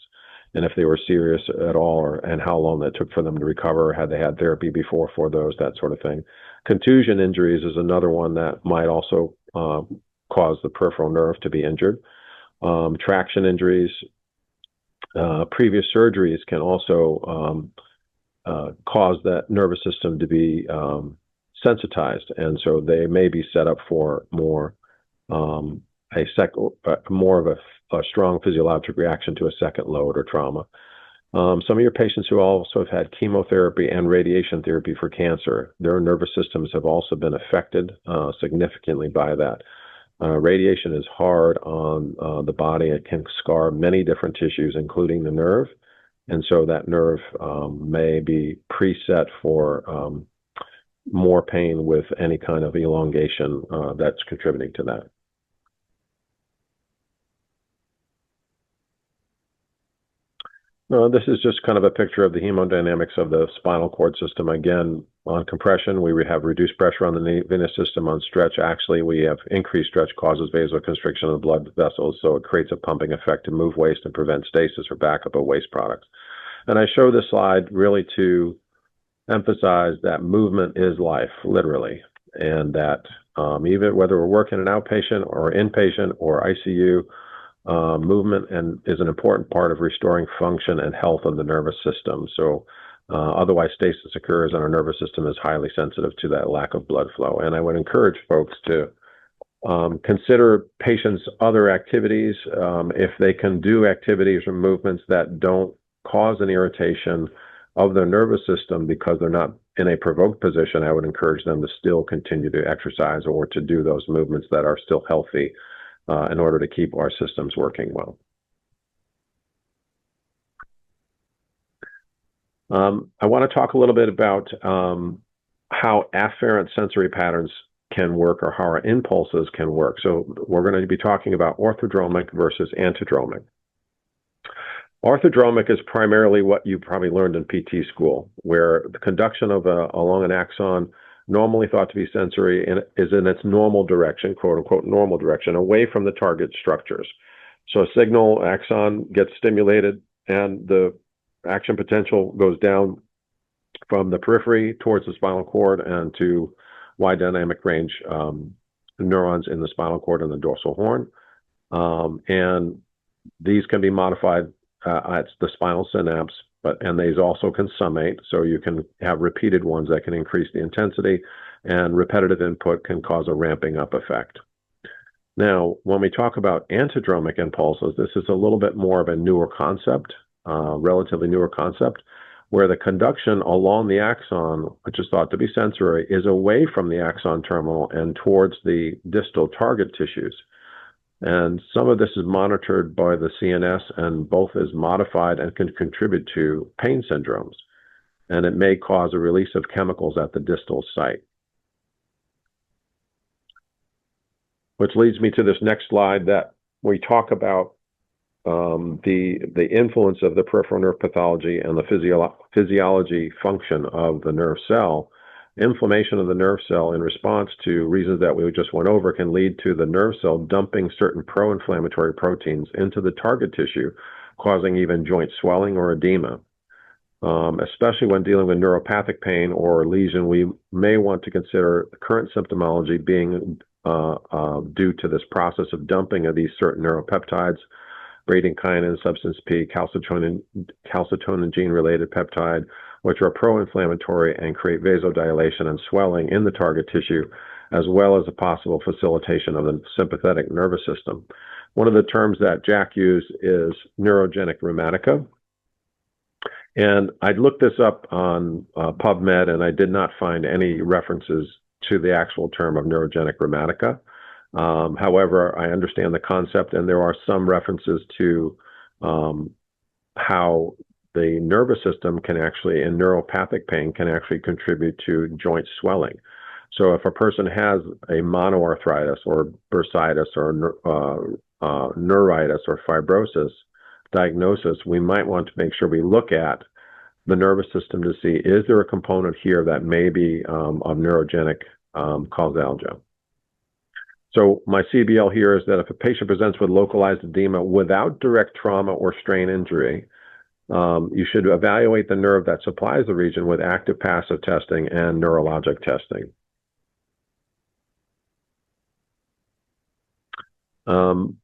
S1: And if they were serious at all, and how long that took for them to recover, had they had therapy before for those, that sort of thing. Contusion injuries is another one that might also cause the peripheral nerve to be injured. Traction injuries, previous surgeries can also cause that nervous system to be sensitized, and so they may be set up for more of a strong physiologic reaction to a second load or trauma. Some of your patients who also have had chemotherapy and radiation therapy for cancer, their nervous systems have also been affected significantly by that. Radiation is hard on the body. It can scar many different tissues, including the nerve. And so that nerve may be preset for more pain with any kind of elongation that's contributing to that. This is just kind of a picture of the hemodynamics of the spinal cord system. Again, on compression, we have reduced pressure on the venous system. On stretch, actually, we have increased stretch causes vasoconstriction of the blood vessels, so it creates a pumping effect to move waste and prevent stasis or backup of waste products. And I show this slide really to emphasize that movement is life, literally, and that even whether we're working an outpatient or inpatient or ICU, movement is an important part of restoring function and health of the nervous system. So otherwise stasis occurs and our nervous system is highly sensitive to that lack of blood flow. And I would encourage folks to consider patients' other activities. If they can do activities or movements that don't cause an irritation of their nervous system because they're not in a provoked position, I would encourage them to still continue to exercise or to do those movements that are still healthy in order to keep our systems working well. I want to talk a little bit about how afferent sensory patterns can work or how our impulses can work. So we're going to be talking about orthodromic versus antidromic. Orthodromic is primarily what you probably learned in PT school, where the conduction of along an axon normally thought to be sensory and is in its normal direction, quote unquote, normal direction, away from the target structures. So a signal axon gets stimulated and the action potential goes down from the periphery towards the spinal cord and to wide dynamic range neurons in the spinal cord and the dorsal horn. And these can be modified at the spinal synapse, and these also can summate, so you can have repeated ones that can increase the intensity, and repetitive input can cause a ramping up effect. Now, when we talk about antidromic impulses, this is a little bit more of a newer concept, relatively newer concept, where the conduction along the axon, which is thought to be sensory, is away from the axon terminal and towards the distal target tissues. And some of this is monitored by the CNS, and both is modified and can contribute to pain syndromes. And it may cause a release of chemicals at the distal site. Which leads me to this next slide that we talk about the influence of the peripheral nerve pathology and the physiology function of the nerve cell. Inflammation of the nerve cell in response to reasons that we just went over can lead to the nerve cell dumping certain pro-inflammatory proteins into the target tissue, causing even joint swelling or edema. Especially when dealing with neuropathic pain or lesion, we may want to consider the current symptomology being due to this process of dumping of these certain neuropeptides, bradykinin, substance P, calcitonin gene-related peptide, which are pro-inflammatory and create vasodilation and swelling in the target tissue, as well as a possible facilitation of the sympathetic nervous system. One of the terms that Jack used is neurogenic rheumatica. And I looked this up on PubMed, and I did not find any references to the actual term of neurogenic rheumatica. However, I understand the concept, and there are some references to how the nervous system can actually, in neuropathic pain, can actually contribute to joint swelling. So if a person has a monoarthritis or bursitis or neuritis or fibrosis diagnosis, we might want to make sure we look at the nervous system to see, is there a component here that may be of neurogenic causalgia? So my CBL here is that if a patient presents with localized edema without direct trauma or strain injury, you should evaluate the nerve that supplies the region with active passive testing and neurologic testing.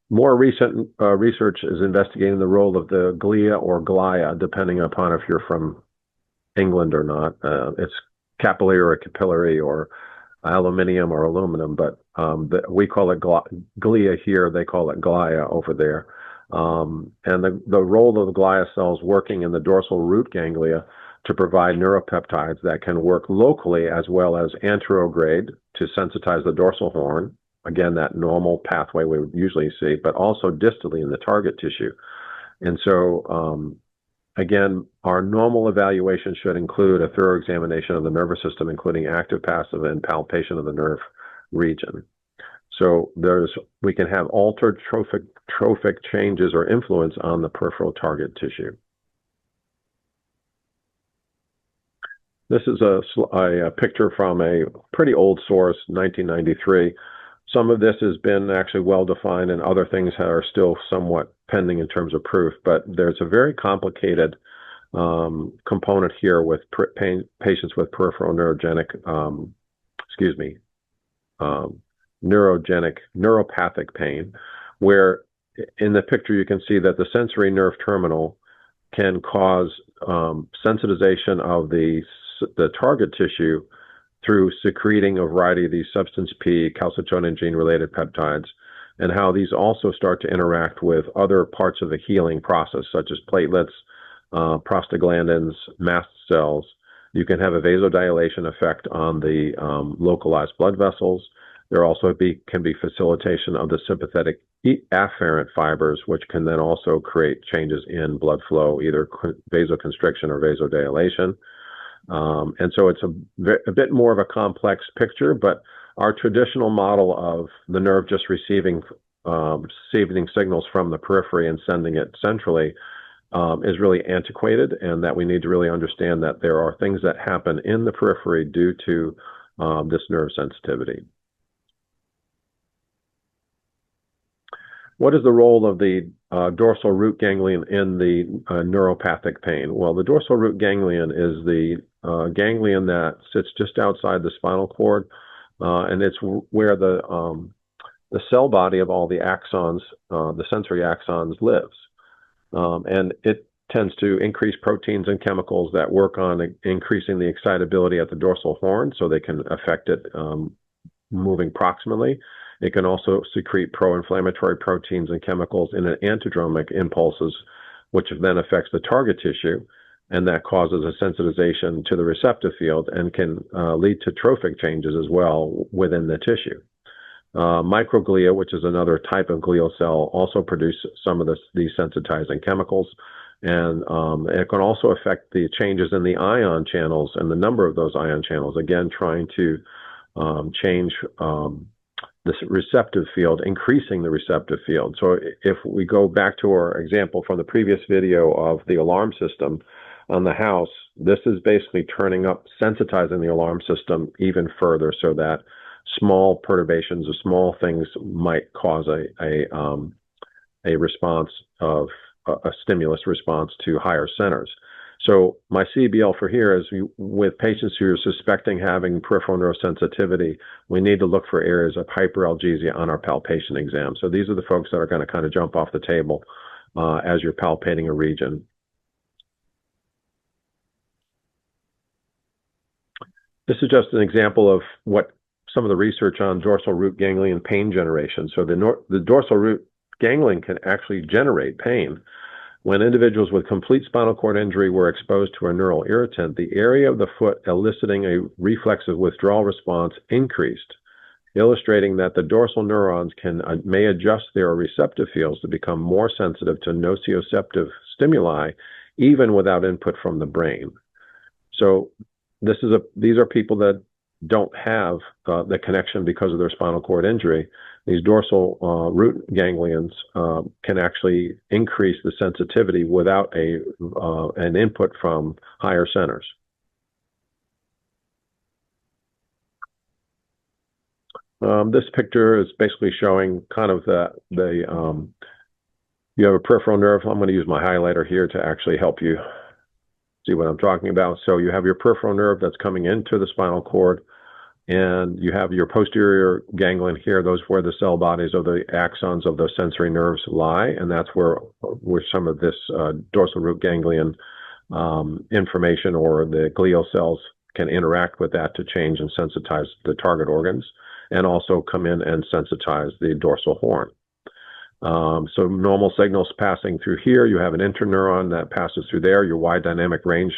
S1: More recent research is investigating the role of the glia or glia, depending upon if you're from England or not. It's capillary or capillary or aluminium or aluminum, but we call it glia here, they call it glia over there. And the role of the glia cells working in the dorsal root ganglia to provide neuropeptides that can work locally as well as anterograde to sensitize the dorsal horn. Again, that normal pathway we would usually see, but also distally in the target tissue. And so, again, our normal evaluation should include a thorough examination of the nervous system, including active, passive, and palpation of the nerve region. So we can have altered trophic changes or influence on the peripheral target tissue. This is a picture from a pretty old source, 1993. Some of this has been actually well-defined, and other things are still somewhat pending in terms of proof, but there's a very complicated component here with patients with peripheral neuropathic pain, where in the picture you can see that the sensory nerve terminal can cause sensitization of the target tissue through secreting a variety of these substance P, calcitonin gene-related peptides, and how these also start to interact with other parts of the healing process, such as platelets, prostaglandins, mast cells. You can have a vasodilation effect on the localized blood vessels. There also can be facilitation of the sympathetic afferent fibers, which can then also create changes in blood flow, either vasoconstriction or vasodilation. And so it's a bit more of a complex picture, but our traditional model of the nerve just receiving signals from the periphery and sending it centrally is really antiquated, and that we need to really understand that there are things that happen in the periphery due to this nerve sensitivity. What is the role of the dorsal root ganglion in the neuropathic pain? Well, the dorsal root ganglion is the ganglion that sits just outside the spinal cord, and it's where the cell body of all the axons, the sensory axons, lives. And it tends to increase proteins and chemicals that work on increasing the excitability at the dorsal horn so they can affect it moving proximally. It can also secrete pro-inflammatory proteins and chemicals in an antidromic impulses, which then affects the target tissue, and that causes a sensitization to the receptive field and can lead to trophic changes as well within the tissue. Microglia, which is another type of glial cell, also produce some of these sensitizing chemicals, and it can also affect the changes in the ion channels and the number of those ion channels, again trying to change this receptive field, increasing the receptive field. So if we go back to our example from the previous video of the alarm system on the house, this is basically turning up, sensitizing the alarm system even further so that small perturbations or small things might cause a response of a stimulus response to higher centers. So my CBL for here is with patients who are suspecting having peripheral neurosensitivity, we need to look for areas of hyperalgesia on our palpation exam. So these are the folks that are going to kind of jump off the table as you're palpating a region. This is just an example of what some of the research on dorsal root ganglion pain generation. So the dorsal root ganglion can actually generate pain. When individuals with complete spinal cord injury were exposed to a neural irritant, the area of the foot eliciting a reflexive withdrawal response increased, illustrating that the dorsal neurons may adjust their receptive fields to become more sensitive to nociceptive stimuli, even without input from the brain. So these are people that don't have the connection because of their spinal cord injury. These dorsal root ganglions can actually increase the sensitivity without an input from higher centers. This picture is basically showing kind of you have a peripheral nerve. I'm going to use my highlighter here to actually help you see what I'm talking about. So you have your peripheral nerve that's coming into the spinal cord, and you have your posterior ganglion here. Those where the cell bodies of the axons of those sensory nerves lie, and that's where some of this dorsal root ganglion information or the glial cells can interact with that to change and sensitize the target organs, and also come in and sensitize the dorsal horn. So normal signals passing through here, you have an interneuron that passes through there. Your wide dynamic range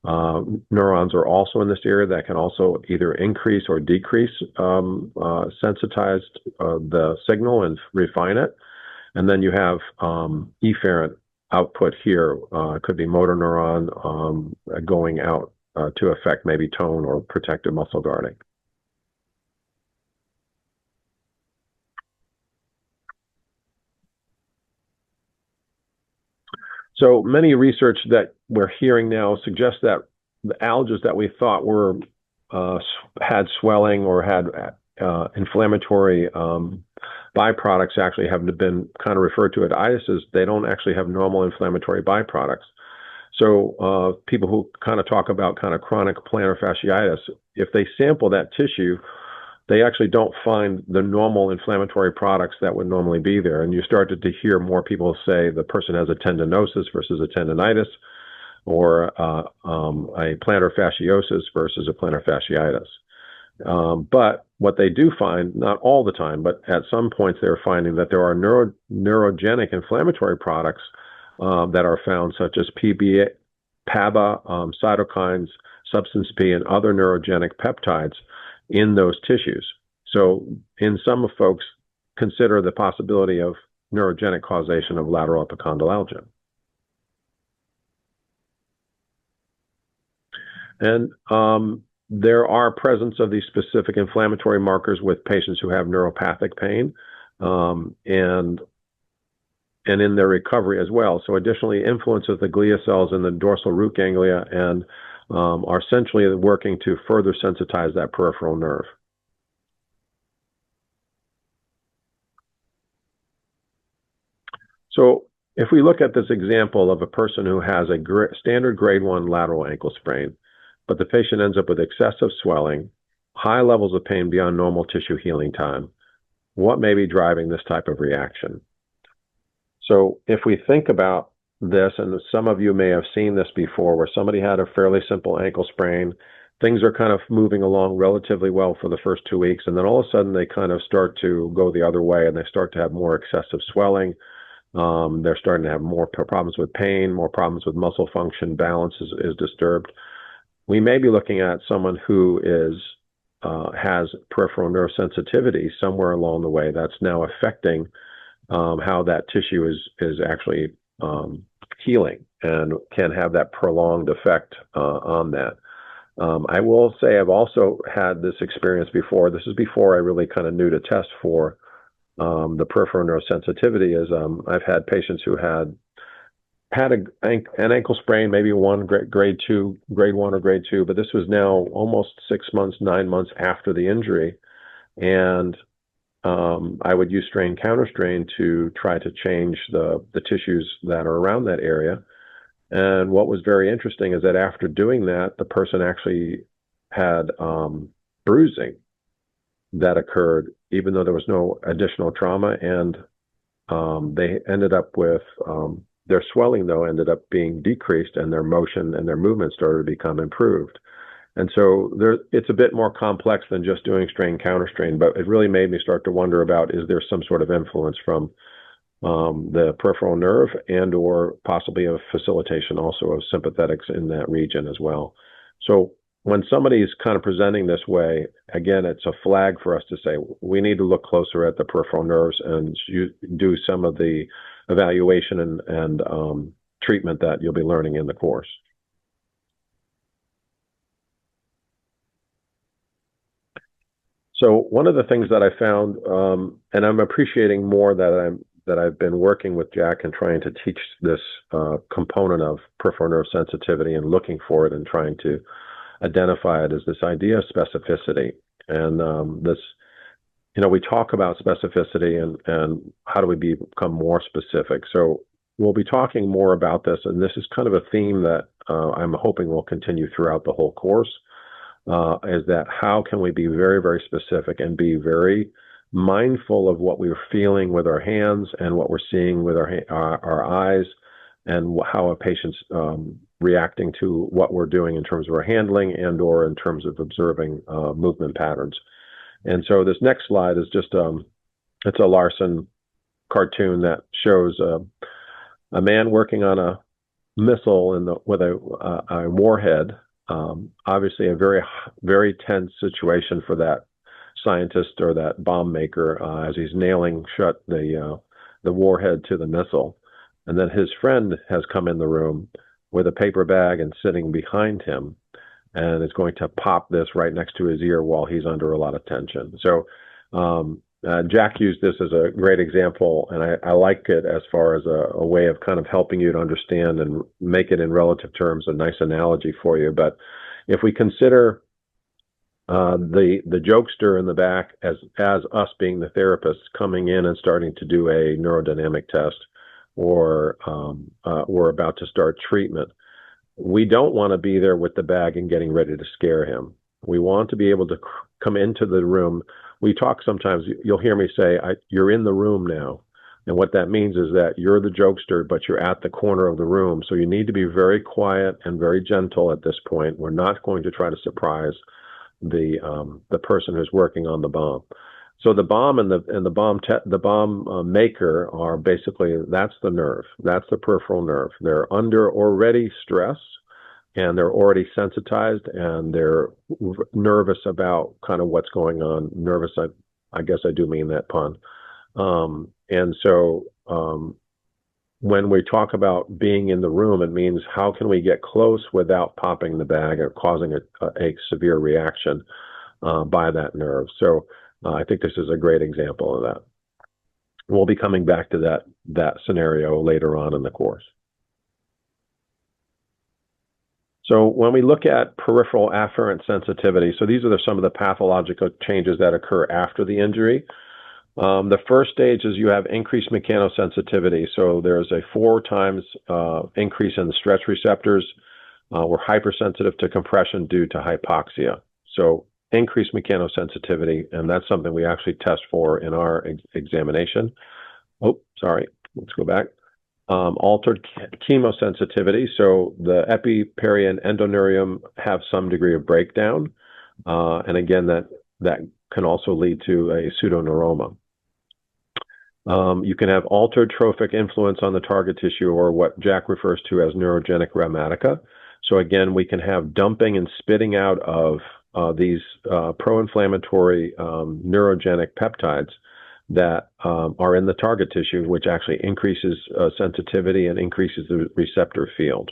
S1: neurons are also in this area that can also either increase or decrease sensitized the signal and refine it. And then you have efferent output here. It could be motor neuron going out to affect maybe tone or protective muscle guarding. So many research that we're hearing now suggests that the algae that we thought were had swelling or had inflammatory byproducts actually have been kind of referred to as itises. They don't actually have normal inflammatory byproducts. So people who kind of talk about kind of chronic plantar fasciitis, if they sample that tissue, they actually don't find the normal inflammatory products that would normally be there. And you started to hear more people say the person has a tendinosis versus a tendinitis, or a plantar fasciosis versus a plantar fasciitis. But what they do find, not all the time, but at some points they're finding that there are neurogenic inflammatory products that are found, such as PABA, cytokines, substance P, and other neurogenic peptides in those tissues. So in some folks consider the possibility of neurogenic causation of lateral epicondylalgia. And there are presence of these specific inflammatory markers with patients who have neuropathic pain and in their recovery as well. So additionally influences the glia cells in the dorsal root ganglia and are essentially working to further sensitize that peripheral nerve. So if we look at this example of a person who has a standard grade 1 lateral ankle sprain, but the patient ends up with excessive swelling, high levels of pain beyond normal tissue healing time, what may be driving this type of reaction? So if we think about this, and some of you may have seen this before, where somebody had a fairly simple ankle sprain, things are kind of moving along relatively well for the first 2 weeks, and then all of a sudden they kind of start to go the other way and they start to have more excessive swelling. They're starting to have more problems with pain, more problems with muscle function, balance is disturbed. We may be looking at someone who has peripheral nerve sensitivity somewhere along the way that's now affecting how that tissue is actually healing and can have that prolonged effect on that. I will say I've also had this experience before. This is before I really kind of knew to test for the peripheral nerve sensitivity. I've had patients who had an ankle sprain, maybe grade 2, grade 1 or grade 2, but this was now almost 6 months, 9 months after the injury. And I would use strain counterstrain to try to change the tissues that are around that area. And what was very interesting is that after doing that, the person actually had bruising that occurred, even though there was no additional trauma. And they ended up with their swelling, though, ended up being decreased, and their motion and their movement started to become improved. And so it's a bit more complex than just doing strain counterstrain, but it really made me start to wonder about, is there some sort of influence from the peripheral nerve and or possibly a facilitation also of sympathetics in that region as well. So when somebody is kind of presenting this way, again, it's a flag for us to say, we need to look closer at the peripheral nerves and do some of the evaluation and treatment that you'll be learning in the course. So one of the things that I found, and I'm appreciating more that I've been working with Jack and trying to teach this component of peripheral nerve sensitivity and looking for it and trying to identify it, is this idea of specificity. And this, we talk about specificity and how do we become more specific. So we'll be talking more about this, and this is kind of a theme that I'm hoping will continue throughout the whole course. Is that how can we be very, very specific and be very mindful of what we're feeling with our hands and what we're seeing with our eyes, and how a patient's reacting to what we're doing in terms of our handling and or in terms of observing movement patterns. And so this next slide is just, it's a Larson cartoon that shows a man working on a missile with a warhead. Obviously, a very tense situation for that scientist or that bomb maker as he's nailing shut the warhead to the missile. And then his friend has come in the room with a paper bag and sitting behind him, and is going to pop this right next to his ear while he's under a lot of tension. So Jack used this as a great example, and I like it as far as a way of kind of helping you to understand and make it in relative terms a nice analogy for you. But if we consider the jokester in the back as us being the therapists coming in and starting to do a neurodynamic test, or we're about to start treatment, we don't want to be there with the bag and getting ready to scare him. We want to be able to come into the room. We talk sometimes, you'll hear me say, you're in the room now. And what that means is that you're the jokester, but you're at the corner of the room. So you need to be very quiet and very gentle at this point. We're not going to try to surprise the person who's working on the bomb. So the bomb and the bomb maker are basically, that's the nerve. That's the peripheral nerve. They're under already stress, and they're already sensitized, and they're nervous about kind of what's going on. Nervous, I guess I do mean that pun. And so when we talk about being in the room, it means how can we get close without popping the bag or causing a severe reaction by that nerve. So I think this is a great example of that. We'll be coming back to that scenario later on in the course. So when we look at peripheral afferent sensitivity, so these are some of the pathological changes that occur after the injury. The first stage is you have increased mechanosensitivity. So there's a 4 times increase in the stretch receptors. We're hypersensitive to compression due to hypoxia. So increased mechanosensitivity, and that's something we actually test for in our examination. Oh, sorry, let's go back. Altered chemosensitivity. So the epi, peri, and endoneurium have some degree of breakdown. And again, that can also lead to a pseudoneuroma. You can have altered trophic influence on the target tissue, or what Jack refers to as neurogenic rheumatica. So again, we can have dumping and spitting out of these pro-inflammatory neurogenic peptides that are in the target tissue, which actually increases sensitivity and increases the receptor field.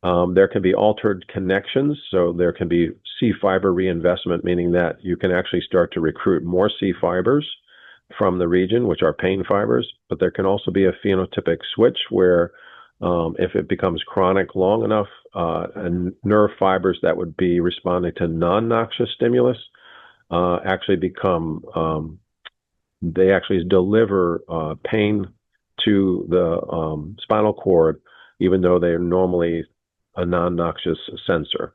S1: There can be altered connections, so there can be C fiber reinvestment, meaning that you can actually start to recruit more C fibers from the region, which are pain fibers, but there can also be a phenotypic switch where if it becomes chronic long enough, and nerve fibers that would be responding to non-noxious stimulus actually become, they actually deliver pain to the spinal cord, even though they're normally a non-noxious sensor.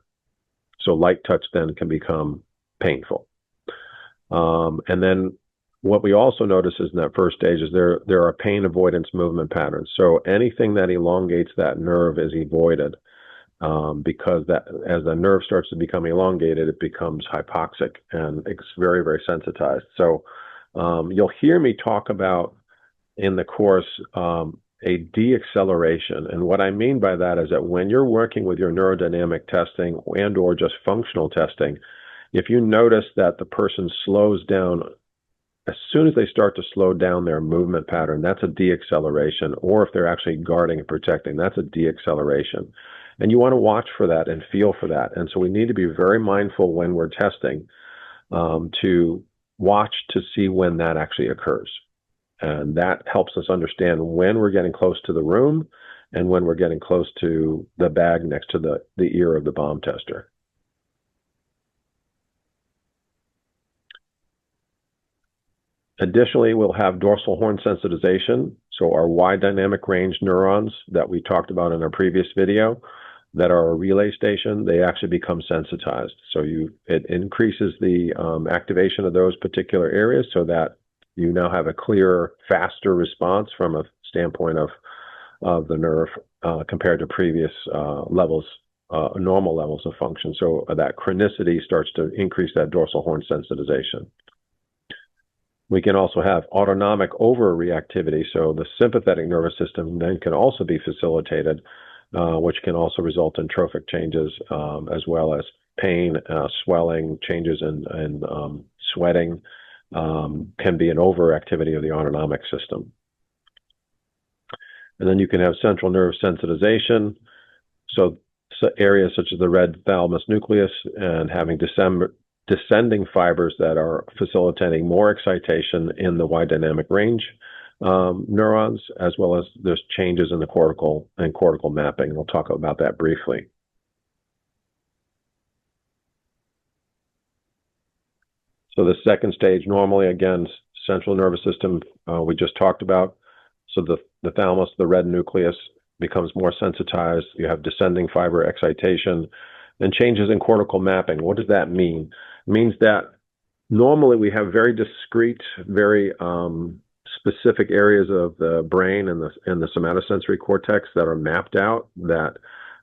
S1: So light touch then can become painful. And then what we also notice is in that first stage is there are pain avoidance movement patterns. So anything that elongates that nerve is avoided because that as the nerve starts to become elongated, it becomes hypoxic and it's very, very sensitized. So you'll hear me talk about in the course a de-acceleration. And what I mean by that is that when you're working with your neurodynamic testing and or just functional testing, if you notice that the person slows down, as soon as they start to slow down their movement pattern, that's a de-acceleration. Or if they're actually guarding and protecting, that's a de-acceleration. And you want to watch for that and feel for that. And so we need to be very mindful when we're testing to watch to see when that actually occurs. And that helps us understand when we're getting close to the room and when we're getting close to the bag next to the ear of the bomb tester. Additionally, we'll have dorsal horn sensitization. So our wide dynamic range neurons that we talked about in our previous video that are a relay station, they actually become sensitized. So it increases the activation of those particular areas so that you now have a clearer, faster response from a standpoint of the nerve compared to previous levels, normal levels of function. So that chronicity starts to increase that dorsal horn sensitization. We can also have autonomic overreactivity. So the sympathetic nervous system then can also be facilitated, which can also result in trophic changes, as well as pain, swelling, changes in sweating, can be an overactivity of the autonomic system. And then you can have central nerve sensitization. So areas such as the red thalamus nucleus and having descending fibers that are facilitating more excitation in the wide dynamic range neurons, as well as there's changes in the cortical mapping. We'll talk about that briefly. So the second stage, normally, again, central nervous system, we just talked about. So the thalamus, the red nucleus, becomes more sensitized. You have descending fiber excitation and changes in cortical mapping. What does that mean? It means that normally we have very discrete, very specific areas of the brain and the somatosensory cortex that are mapped out, that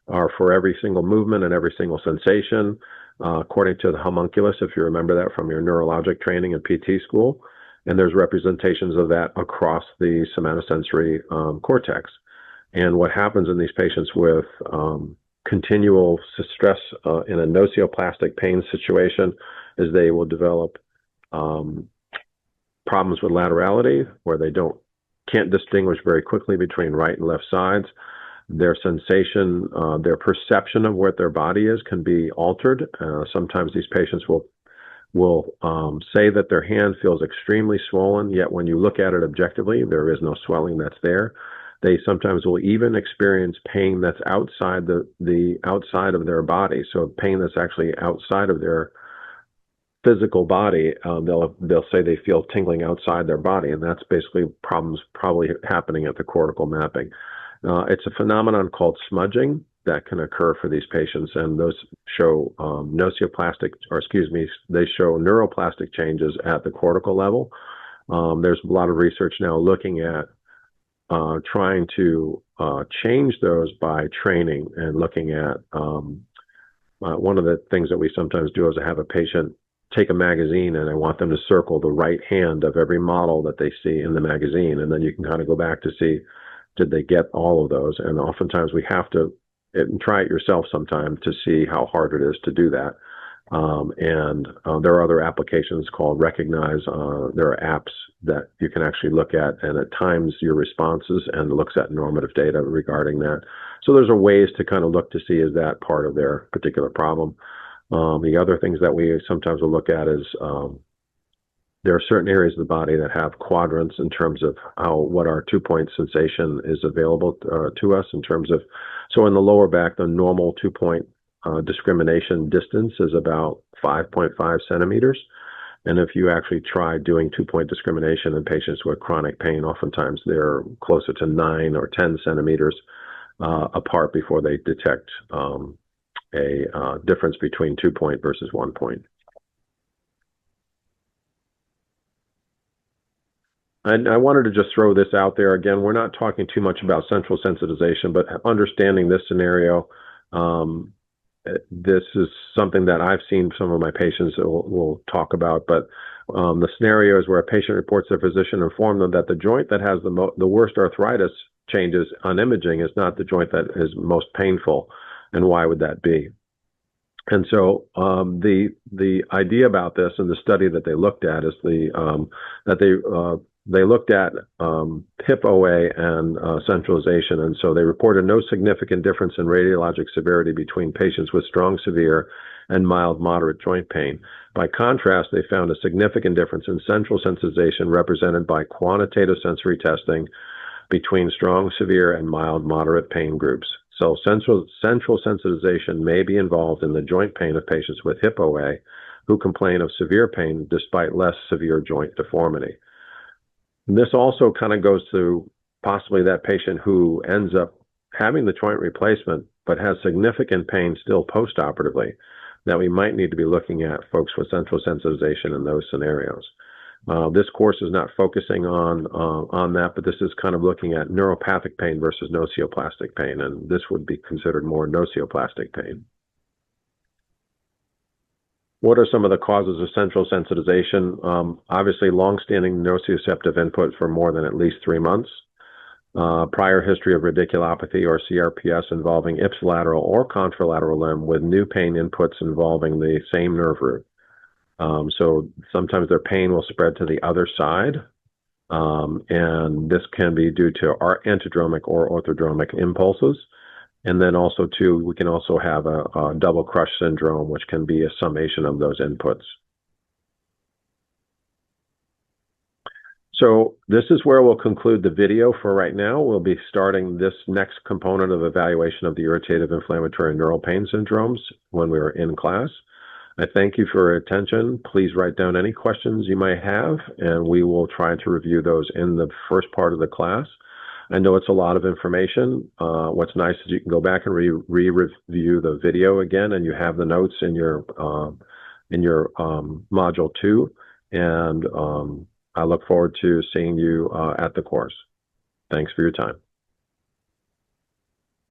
S1: are for every single movement and every single sensation, according to the homunculus, if you remember that from your neurologic training in PT school. And there's representations of that across the somatosensory cortex. And what happens in these patients with continual stress in a nocioplastic pain situation is they will develop problems with laterality, where they can't distinguish very quickly between right and left sides. Their sensation, their perception of what their body is can be altered. Sometimes these patients will say that their hand feels extremely swollen, yet when you look at it objectively, there is no swelling that's there. They sometimes will even experience pain that's outside the outside of their body. So pain that's actually outside of their physical body. They'll say they feel tingling outside their body, and that's basically problems probably happening at the cortical mapping. It's a phenomenon called smudging that can occur for these patients, and those show they show neuroplastic changes at the cortical level. There's a lot of research now looking at trying to change those by training and looking at one of the things that we sometimes do is I have a patient take a magazine and I want them to circle the right hand of every model that they see in the magazine, and then you can kind of go back to see, did they get all of those? And oftentimes we have to try it yourself sometime to see how hard it is to do that. There are other applications called Recognize. There are apps that you can actually look at, and it times your responses and looks at normative data regarding that. So there's ways to kind of look to see, is that part of their particular problem. The other things that we sometimes will look at is there are certain areas of the body that have quadrants in terms of what our 2-point sensation is available to us in terms of, so in the lower back, the normal 2-point discrimination distance is about 5.5 centimeters. And if you actually try doing 2-point discrimination in patients with chronic pain, oftentimes they're closer to 9 or 10 centimeters apart before they detect a difference between 2-point versus 1-point. And I wanted to just throw this out there. Again, we're not talking too much about central sensitization, but understanding this scenario, this is something that I've seen some of my patients will talk about. But the scenario is where a patient reports their physician informed them that the joint that has the worst arthritis changes on imaging is not the joint that is most painful. And why would that be? And so the idea about this and the study that they looked at is that they looked at hip OA and centralization, and so they reported no significant difference in radiologic severity between patients with strong, severe, and mild, moderate joint pain. By contrast, they found a significant difference in central sensitization represented by quantitative sensory testing between strong, severe, and mild, moderate pain groups. So central sensitization may be involved in the joint pain of patients with hip OA who complain of severe pain despite less severe joint deformity. This also kind of goes to possibly that patient who ends up having the joint replacement but has significant pain still postoperatively, that we might need to be looking at folks with central sensitization in those scenarios. This course is not focusing on that, but this is kind of looking at neuropathic pain versus nocioplastic pain, and this would be considered more nocioplastic pain. What are some of the causes of central sensitization? Obviously, long-standing nociceptive input for more than at least 3 months. Prior history of radiculopathy or CRPS involving ipsilateral or contralateral limb with new pain inputs involving the same nerve root. So sometimes their pain will spread to the other side, and this can be due to our antidromic or orthodromic impulses. And then also, too, we can also have a double crush syndrome, which can be a summation of those inputs. So this is where we'll conclude the video for right now. We'll be starting this next component of evaluation of the irritative inflammatory neural pain syndromes when we are in class. I thank you for your attention. Please write down any questions you might have, and we will try to review those in the first part of the class. I know it's a lot of information. What's nice is you can go back and re-review the video again, and you have the notes in your module 2. And I look forward to seeing you at the course. Thanks for your time.